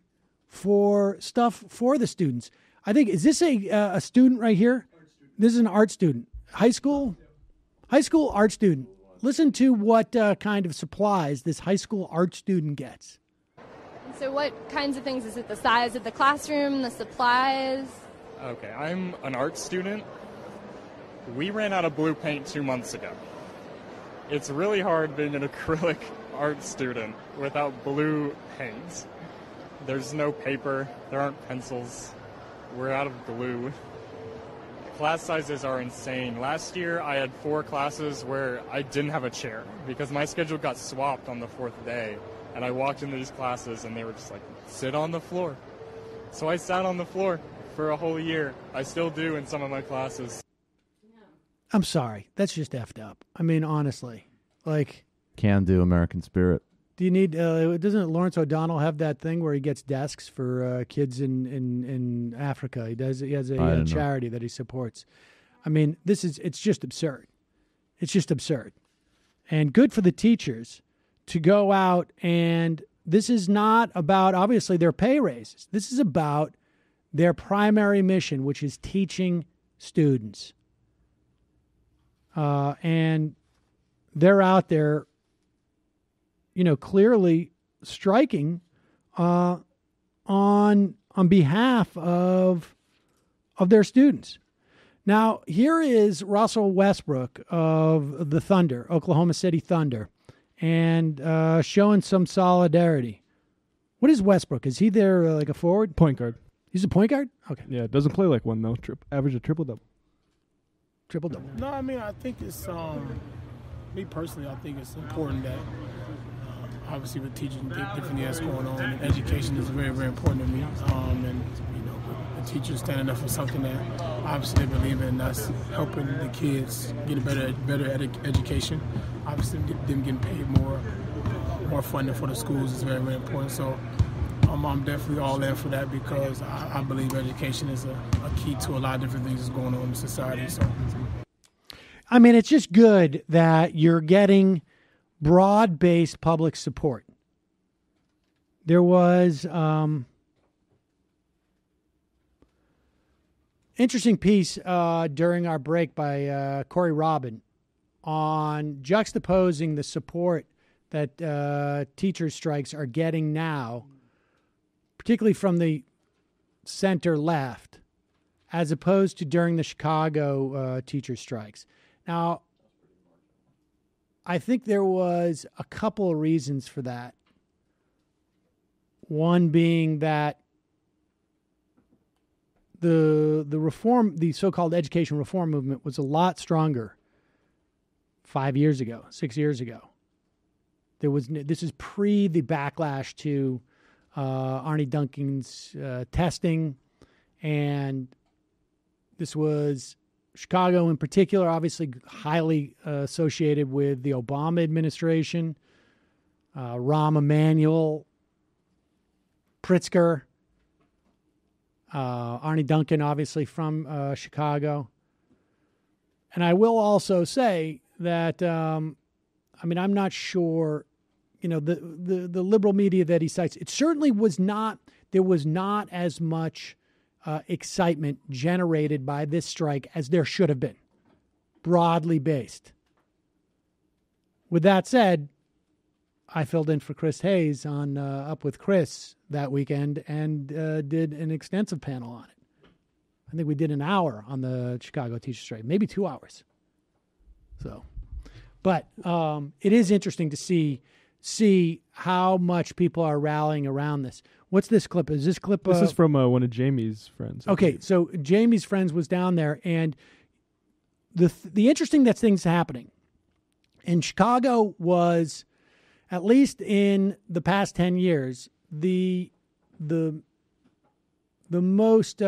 for stuff for the students. I think, is this a student right here? This is an art student. High school art student. Listen to what kind of supplies this high school art student gets. So what kinds of things? Is it the size of the classroom, the supplies? Okay, I'm an art student. We ran out of blue paint 2 months ago. It's really hard being an acrylic art student without blue paint. There's no paper, there aren't pencils, we're out of glue. Class sizes are insane. Last year I had 4 classes where I didn't have a chair because my schedule got swapped on the 4th day. And I walked into these classes and they were just like, sit on the floor. So I sat on the floor for a whole year. I still do in some of my classes. I'm sorry. That's just effed up. I mean, honestly. Like, can-do American spirit. Do you need, doesn't Lawrence O'Donnell have that thing where he gets desks for kids in Africa? He has a charity that he supports. I mean, it's just absurd. It's just absurd. And good for the teachers to go out, and this is not about, obviously, their pay raises. This is about their primary mission, which is teaching students. And they're out there, clearly striking on behalf of their students. Now, here is Russell Westbrook of the Thunder, Oklahoma City Thunder, and showing some solidarity. What is Westbrook? Is he there like a forward? Point guard. He's a point guard? Okay. Yeah, doesn't play like one, though. Average a triple-double. Triple-double. No, I mean, I think it's, me personally, I think it's important that, obviously with teaching different things going on, and education is very, very important to me. And, the teachers standing up for something that obviously they believe in, us helping the kids get a better education. Obviously, them getting paid more funding for the schools is very, very important. So I'm definitely all in for that because I believe education is a key to a lot of different things that's going on in society. So, I mean, it's just good that you're getting broad-based public support. There was interesting piece during our break by Corey Robin on juxtaposing the support that teacher strikes are getting now, particularly from the center left, as opposed to during the Chicago teacher strikes. Now, I think there was a couple of reasons for that. One being that the so-called education reform movement was a lot stronger 5 years ago, 6 years ago. This is pre the backlash to Arne Duncan's testing, and this was Chicago in particular, obviously highly associated with the Obama administration, Rahm Emanuel, Pritzker, Arne Duncan, obviously from Chicago. And I will also say that, I'm not sure, the liberal media that he cites, it certainly was not, there was not as much excitement generated by this strike as there should have been, broadly based. With that said, I filled in for Chris Hayes on Up with Chris that weekend and did an extensive panel on it. I think we did an hour on the Chicago teacher strike, maybe 2 hours. So, but it is interesting to see how much people are rallying around this. What's this clip? Is this clip? This is from one of Jamie's friends. Okay, so Jamie's friends was down there, and the interesting thing's happening in Chicago was, at least in the past 10 years, the most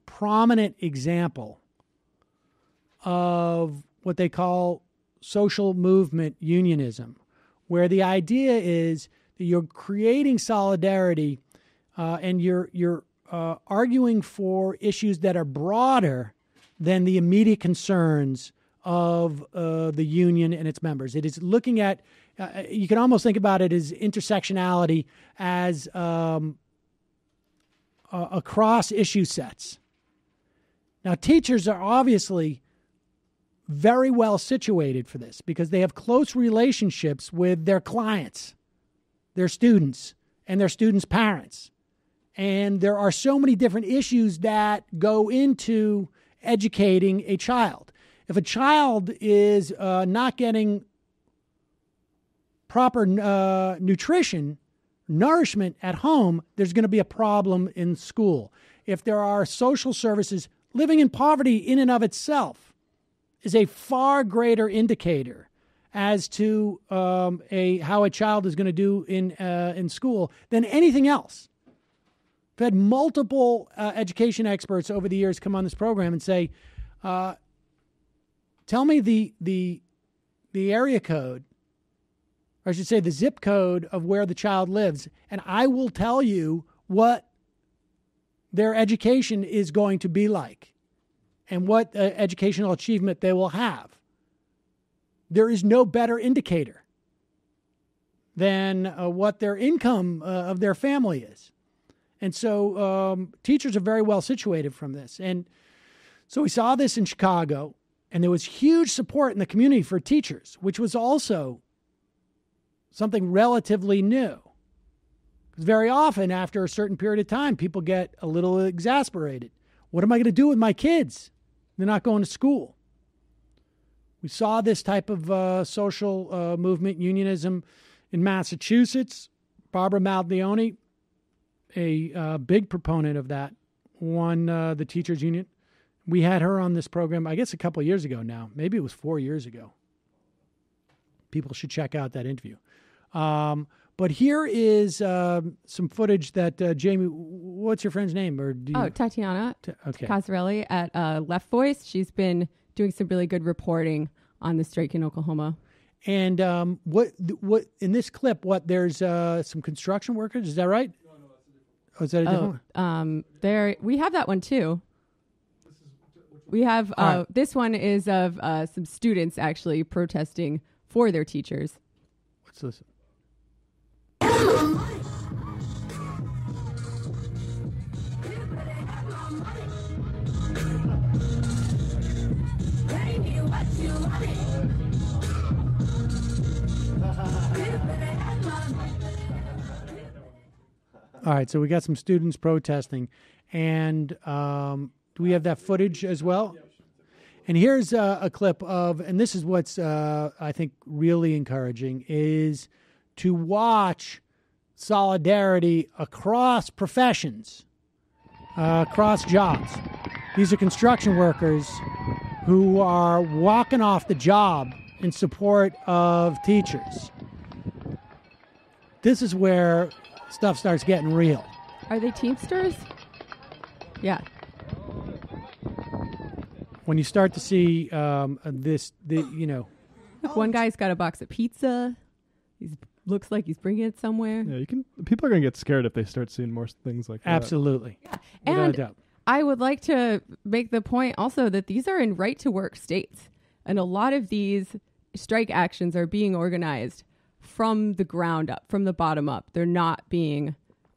prominent example of what they call social movement unionism, where the idea is that you're creating solidarity and you're arguing for issues that are broader than the immediate concerns of the union and its members. It is looking at, you can almost think about it as intersectionality, as across issue sets. Now, teachers are obviously very well situated for this because they have close relationships with their clients, their students, and their students' parents. And there are so many different issues that go into educating a child. If a child is not getting proper nutrition, nourishment at home, there's going to be a problem in school. If there are social services, living in poverty in and of itself is a far greater indicator as to how a child is going to do in school than anything else. I've had multiple education experts over the years come on this program and say, tell me the area code, or I should say the zip code of where the child lives, and I will tell you what their education is going to be like and what educational achievement they will have. There is no better indicator than what their income of their family is. And so teachers are very well situated from this. And so we saw this in Chicago, and there was huge support in the community for teachers, which was also something relatively new. Because very often, after a certain period of time, people get a little exasperated. What am I going to do with my kids? They're not going to school. We saw this type of social movement, unionism, in Massachusetts. Barbara Maldioni, a big proponent of that, won the teachers union. We had her on this program, I guess, a couple of years ago now. Maybe it was 4 years ago. People should check out that interview. But here is some footage that Jamie, what's your friend's name? Tatiana okay. Casarelli at Left Voice. She's been doing some really good reporting on the strike in Oklahoma. And what in this clip, there's some construction workers, is that right? Oh, is that a different one? We have that one too. We have this one is of some students actually protesting for their teachers. Let's listen. All right, so we got some students protesting, and do we have that footage as well? And here's a clip of, and this is what's I think really encouraging, is to watch solidarity across professions, across jobs. These are construction workers who are walking off the job in support of teachers. This is where stuff starts getting real. Are they Teamsters? Yeah. When you start to see one guy's got a box of pizza. Looks like he's bringing it somewhere. Yeah, people are going to get scared if they start seeing more things like that. Absolutely. Yeah. And I would like to make the point also that these are in right-to-work states. And a lot of these strike actions are being organized from the ground up, from the bottom up. They're not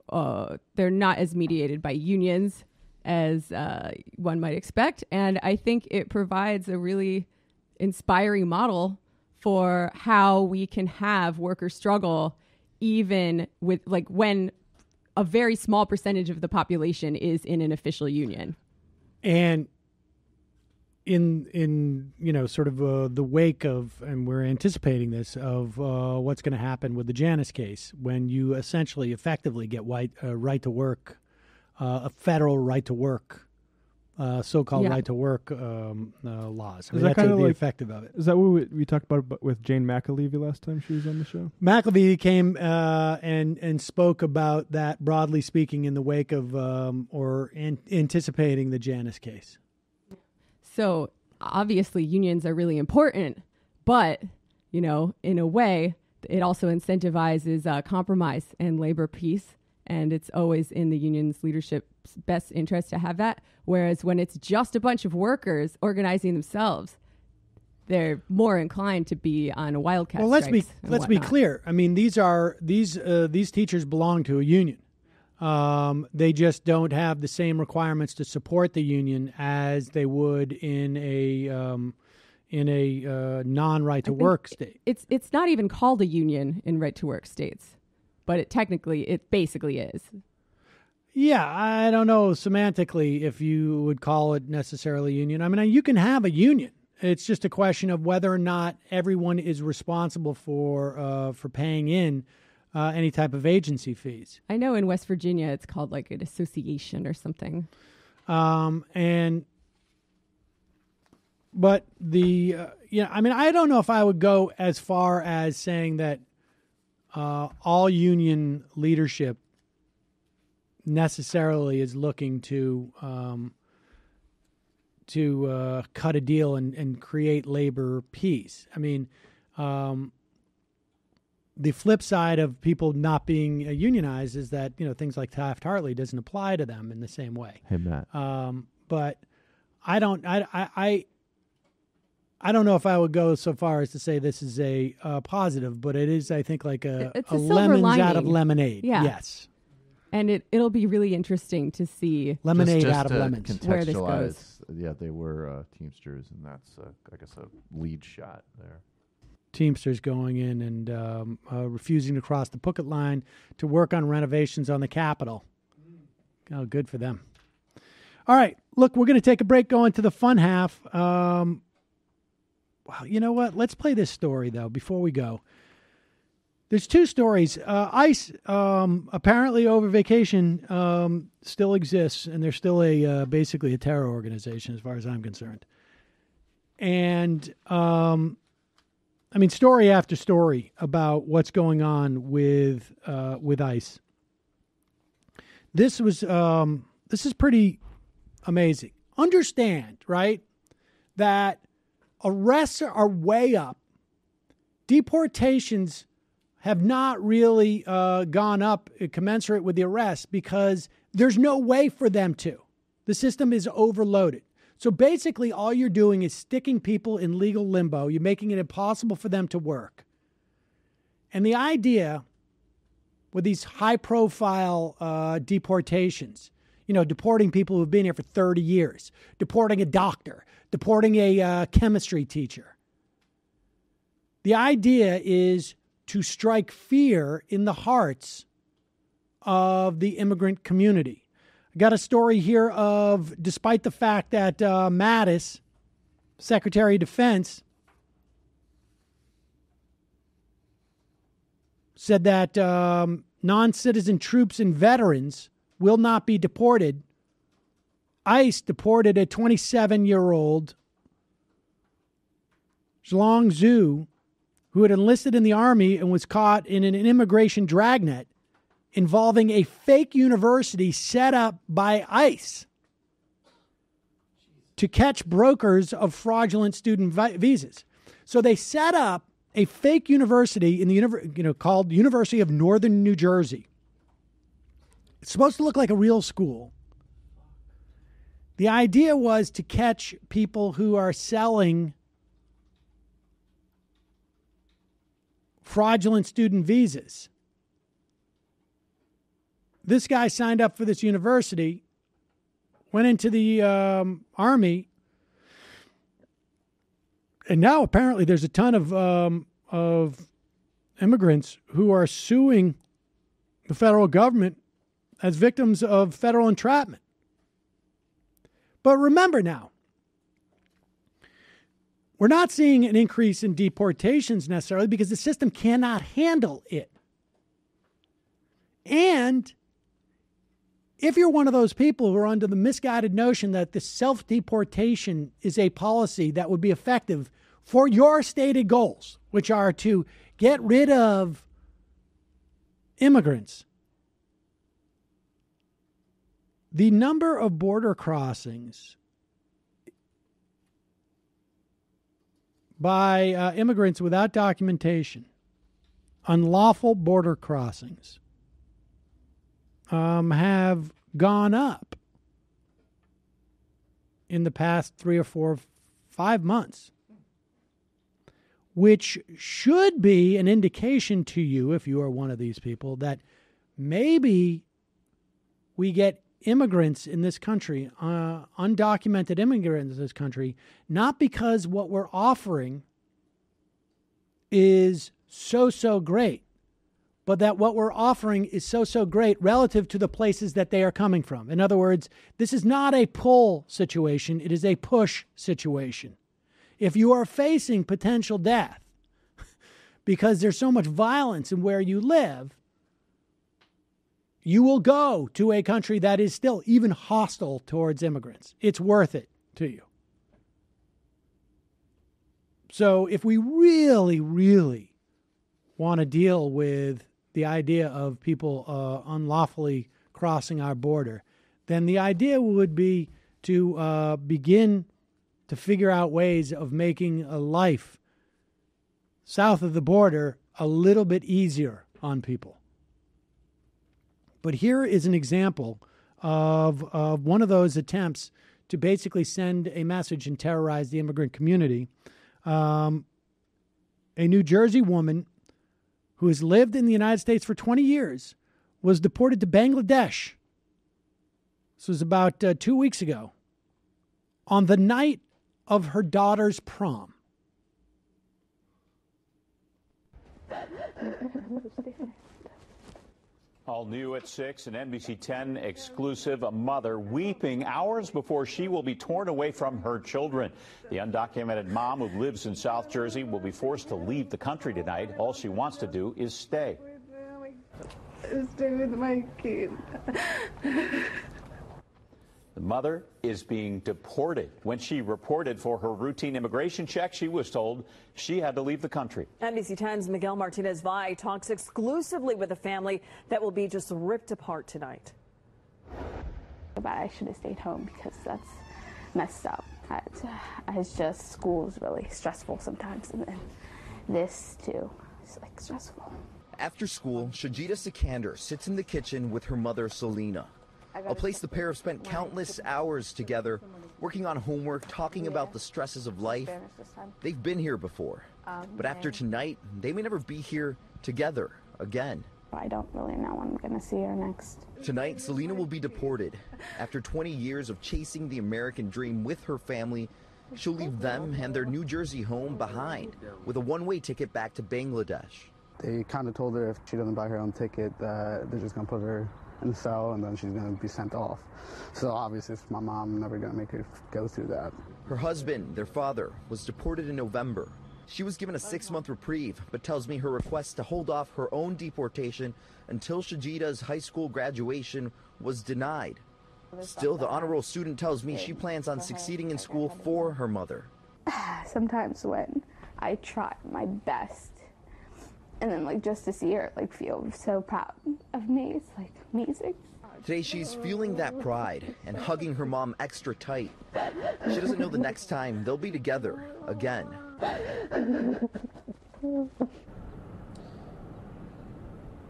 as mediated by unions as one might expect. And I think it provides a really inspiring model for how we can have worker struggle even with when a very small percentage of the population is in an official union. And in sort of the wake of, and we're anticipating this, of what's going to happen with the Janus case, when you essentially effectively get right to work, a federal right to work, so-called right to work laws. I mean, that's the effective of it. Is that what we talked about with Jane McAlevey last time she was on the show? McAlevey came and spoke about that, broadly speaking, in the wake of anticipating the Janus case. So obviously unions are really important, but, in a way, it also incentivizes compromise and labor peace. And it's always in the union's leadership's best interest to have that. Whereas when it's just a bunch of workers organizing themselves, they're more inclined to be on a wildcat. Well, let's be clear. I mean, these teachers belong to a union. They just don't have the same requirements to support the union as they would in a non-right to work state. It's not even called a union in right to work states, but it basically is. Yeah, I don't know semantically if you would call it necessarily a union. I mean, you can have a union. It's just a question of whether or not everyone is responsible for paying in any type of agency fees. I know in West Virginia it's called like an association or something. But I don't know if I would go as far as saying that all union leadership necessarily is looking to cut a deal and create labor peace. I mean, the flip side of people not being unionized is that, things like Taft-Hartley doesn't apply to them in the same way. Hey, Matt. But I don't know if I would go so far as to say this is a positive, but it is, I think, like a lemons lining out of lemonade. Yeah. Yes. And it'll be really interesting to see lemonade out of lemons. Where this goes. Yeah, they were Teamsters, and that's, I guess, a lead shot there. Teamsters going in and refusing to cross the picket line to work on renovations on the Capitol. Oh, good for them. All right, look, we're going to take a break, go into the fun half. Well, you know what? Let's play this story, though, before we go. There's two stories. ICE, apparently over vacation, still exists, and they're still basically a terror organization as far as I'm concerned. And, story after story about what's going on with ICE. This is pretty amazing. Understand, right, that arrests are way up. Deportations have not really gone up commensurate with the arrests because there's no way for them to. The system is overloaded. So basically all you're doing is sticking people in legal limbo. You're making it impossible for them to work. And the idea with these high-profile deportations, deporting people who've been here for 30 years, deporting a doctor, deporting a chemistry teacher. The idea is to strike fear in the hearts of the immigrant community. I got a story here of, despite the fact that Mattis, Secretary of Defense, said that non-citizen troops and veterans will not be deported, ICE deported a 27-year-old Zhuang Zhu, who had enlisted in the Army and was caught in an immigration dragnet involving a fake university set up by ICE to catch brokers of fraudulent student visas. So they set up a fake university in the called University of Northern New Jersey. It's supposed to look like a real school. The idea was to catch people who are selling fraudulent student visas. This guy signed up for this university, went into the Army, and now apparently there's a ton of immigrants who are suing the federal government as victims of federal entrapment. But remember now, We're not seeing an increase in deportations necessarily because the system cannot handle it. And if you're one of those people who are under the misguided notion that the self-deportation is a policy that would be effective for your stated goals, which are to get rid of immigrants, the number of border crossings by immigrants without documentation, unlawful border crossings, have gone up in the past 3 or 4, 5 months, which should be an indication to you, if you are one of these people, that maybe we get immigrants in this country, undocumented immigrants in this country, not because what we're offering is so great, but that what we're offering is so great relative to the places that they are coming from. In other words, this is not a pull situation, it is a push situation. If you are facing potential death because there's so much violence in where you live, you will go to a country that is still even hostile towards immigrants. It's worth it to you. So if we really want to deal with the idea of people unlawfully crossing our border, then the idea would be to begin to figure out ways of making a life south of the border a little bit easier on people. But here is an example of one of those attempts to basically send a message and terrorize the immigrant community. A New Jersey woman who has lived in the United States for 20 years was deported to Bangladesh. This was about 2 weeks ago, on the night of her daughter's prom. All new at 6, an NBC 10 exclusive. A mother weeping hours before she will be torn away from her children. The undocumented mom who lives in South Jersey will be forced to leave the country tonight. All she wants to do is stay. Stay with my kid. The mother is being deported. When she reported for her routine immigration check, she was told she had to leave the country. NBC 10's Miguel Martinez-Valle talks exclusively with a family that will be just ripped apart tonight. But I should have stayed home because that's messed up. It's just, school is really stressful sometimes, and then this too is like stressful. After school, Shajida Sikander sits in the kitchen with her mother, Selena. A place the pair have spent countless hours together, working on homework, talking about the stresses of life. They've been here before, but after tonight, they may never be here together again. I don't really know when I'm going to see her next. Tonight, Selena will be deported. After 20 years of chasing the American dream with her family, she'll leave them and their New Jersey home behind with a one-way ticket back to Bangladesh. They kind of told her if she doesn't buy her own ticket, they're just going to put her in the cell and then she's going to be sent off. So obviously, it's my mom, I'm never going to make her go through that. Her husband, their father, was deported in November. She was given a 6-month reprieve, but tells me her request to hold off her own deportation until Shajida's high school graduation was denied. Still, the honor roll student tells me she plans on succeeding in school for her mother. Sometimes when I try my best, and then like just to see her like feel so proud of me, it's like amazing. Today she's feeling that pride and hugging her mom extra tight. She doesn't know the next time they'll be together again.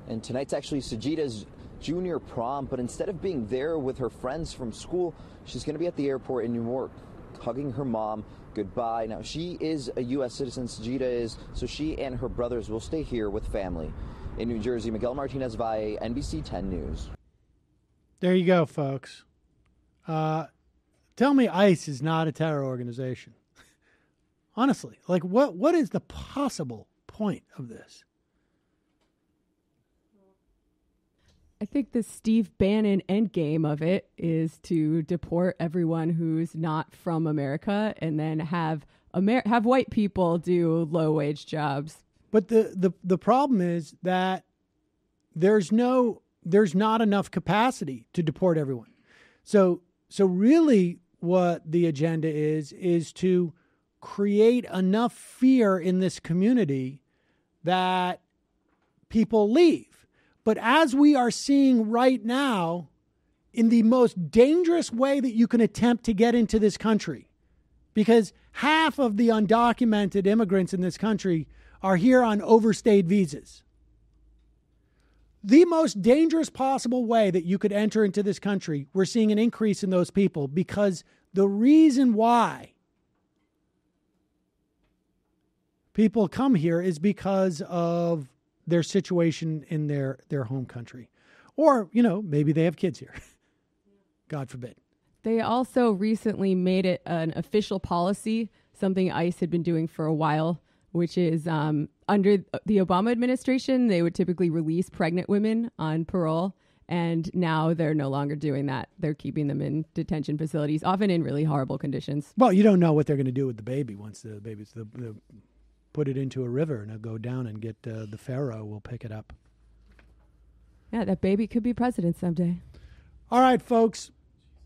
And tonight's actually Sajida's junior prom, but instead of being there with her friends from school, she's going to be at the airport in New York, hugging her mom goodbye. Now, she is a U.S. citizen, Sajida is, so she and her brothers will stay here with family. In New Jersey, Miguel Martinez-Valle, NBC 10 News. There you go, folks. Tell me ICE is not a terror organization. Honestly, like what is the possible point of this? I think the Steve Bannon endgame of it is to deport everyone who's not from America and then have have white people do low wage jobs. But the problem is that there's not enough capacity to deport everyone. So really what the agenda is to create enough fear in this community that people leave. But as we are seeing right now, in the most dangerous way that you can attempt to get into this country, because half of the undocumented immigrants in this country are here on overstayed visas. The most dangerous possible way that you could enter into this country, we're seeing an increase in those people, because the reason why people come here is because of their situation in their home country. Or, maybe they have kids here. God forbid. They also recently made it an official policy, something ICE had been doing for a while, which is under the Obama administration, they would typically release pregnant women on parole. And now they're no longer doing that. They're keeping them in detention facilities, often in really horrible conditions. Well, you don't know what they're going to do with the baby once the baby's put it into a river and it'll go down and get the Pharaoh will pick it up. Yeah, that baby could be president someday. All right, folks.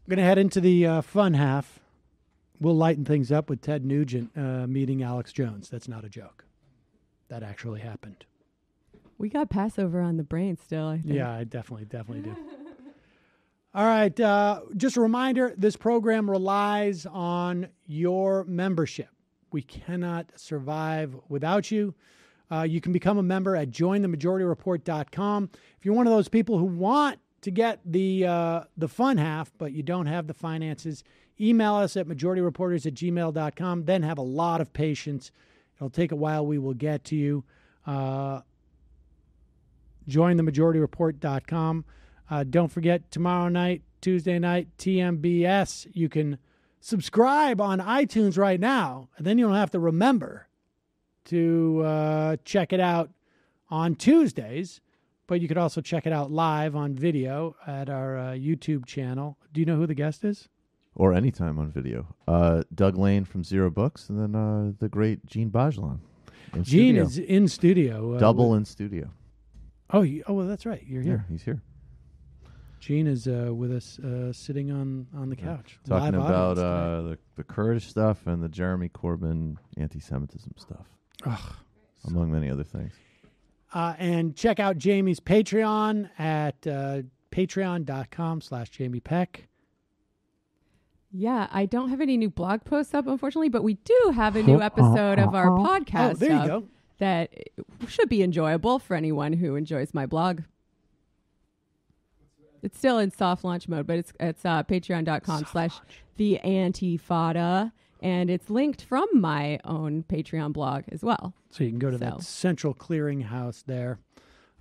I'm going to head into the fun half. We'll lighten things up with Ted Nugent meeting Alex Jones. That's not a joke. That actually happened. We got Passover on the brain still, I think. Yeah, I definitely do. All right. Just a reminder, this program relies on your membership. We cannot survive without you. You can become a member at jointhemajorityreport.com. If you're one of those people who want to get the fun half, but you don't have the finances, email us at majorityreporters@gmail.com. Then have a lot of patience. It'll take a while. We will get to you. Jointhemajorityreport.com. Don't forget, tomorrow night, Tuesday night, TMBS. You can subscribe on iTunes right now, and then you don't have to remember to check it out on Tuesdays. But you could also check it out live on video at our YouTube channel. Do you know who the guest is? Or anytime on video. Doug Lane from Zero Books, and then the great Gene Bajlan. Gene is in studio. Double in studio. Oh, well, that's right. You're here. Yeah, he's here. Gene is with us sitting on the couch. Talking about the Kurdish stuff and the Jeremy Corbyn anti-Semitism stuff. Ugh. Among many other things. And check out Jamie's Patreon at patreon.com/Jamie Peck. Yeah, I don't have any new blog posts up, unfortunately, but we do have a new episode of our podcast there you go. That should be enjoyable for anyone who enjoys my blog. It's still in soft launch mode, but it's patreon.com/theantifada, and it's linked from my own Patreon blog as well. So you can go to that central clearinghouse there.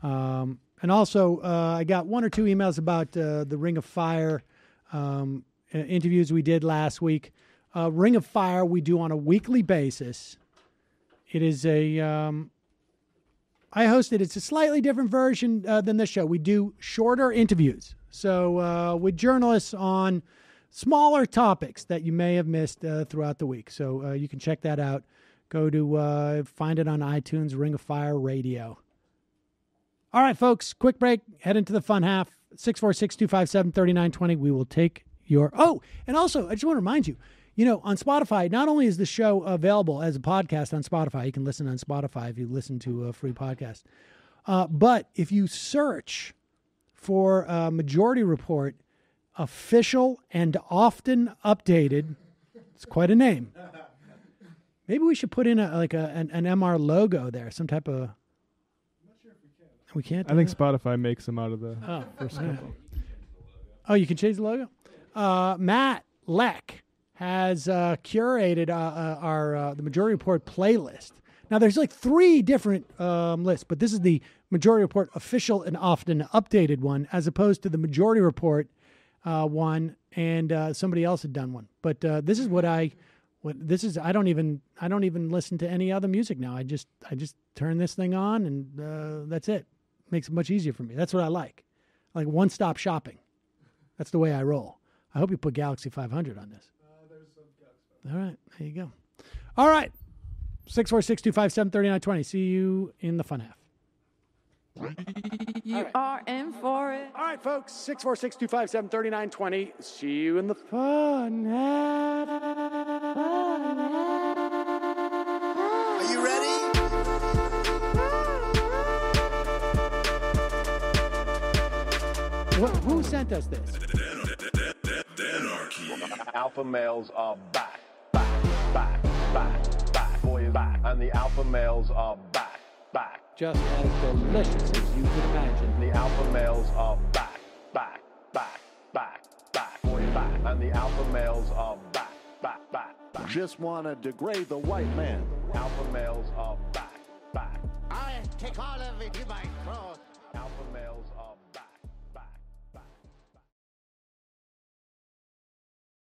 And also, I got one or two emails about the Ring of Fire interviews we did last week. Ring of Fire we do on a weekly basis. It is I hosted. It's a slightly different version than this show. We do shorter interviews. So with journalists on smaller topics that you may have missed throughout the week. So you can check that out. Go to find it on iTunes, Ring of Fire Radio. All right, folks, quick break. Head into the fun half. 646-257-3920. We will take your... Oh, and also, I just want to remind you, on Spotify, not only is the show available as a podcast on Spotify, you can listen on Spotify if you listen to a free podcast, but if you search for Majority Report, official and often updated, it's quite a name. Maybe we should put in an MR logo there, some type of... We can't. I think Spotify makes them out of the first couple. Oh, you can change the logo? Matt Leck has curated the Majority Report playlist. Now, there's like 3 different lists, but this is the Majority Report official and often updated one, as opposed to the Majority Report one, and somebody else had done one. But this is I don't even listen to any other music now. I just turn this thing on, and that's it. Makes it much easier for me. That's what I like. Like one-stop shopping. That's the way I roll. I hope you put Galaxy 500 on this. All right, there you go. All right. 646-257-3920. See you in the fun half. You are in for it. All right, folks. 646-257-3920. See you in the fun half. Are you ready? Who sent us this? Alpha males are back. Boy is back. And the alpha males are back. Just as delicious as you could imagine. The alpha males are back. Boy is back. And the alpha males are back. Just want to degrade the white man. Alpha males are back. I take all of it in my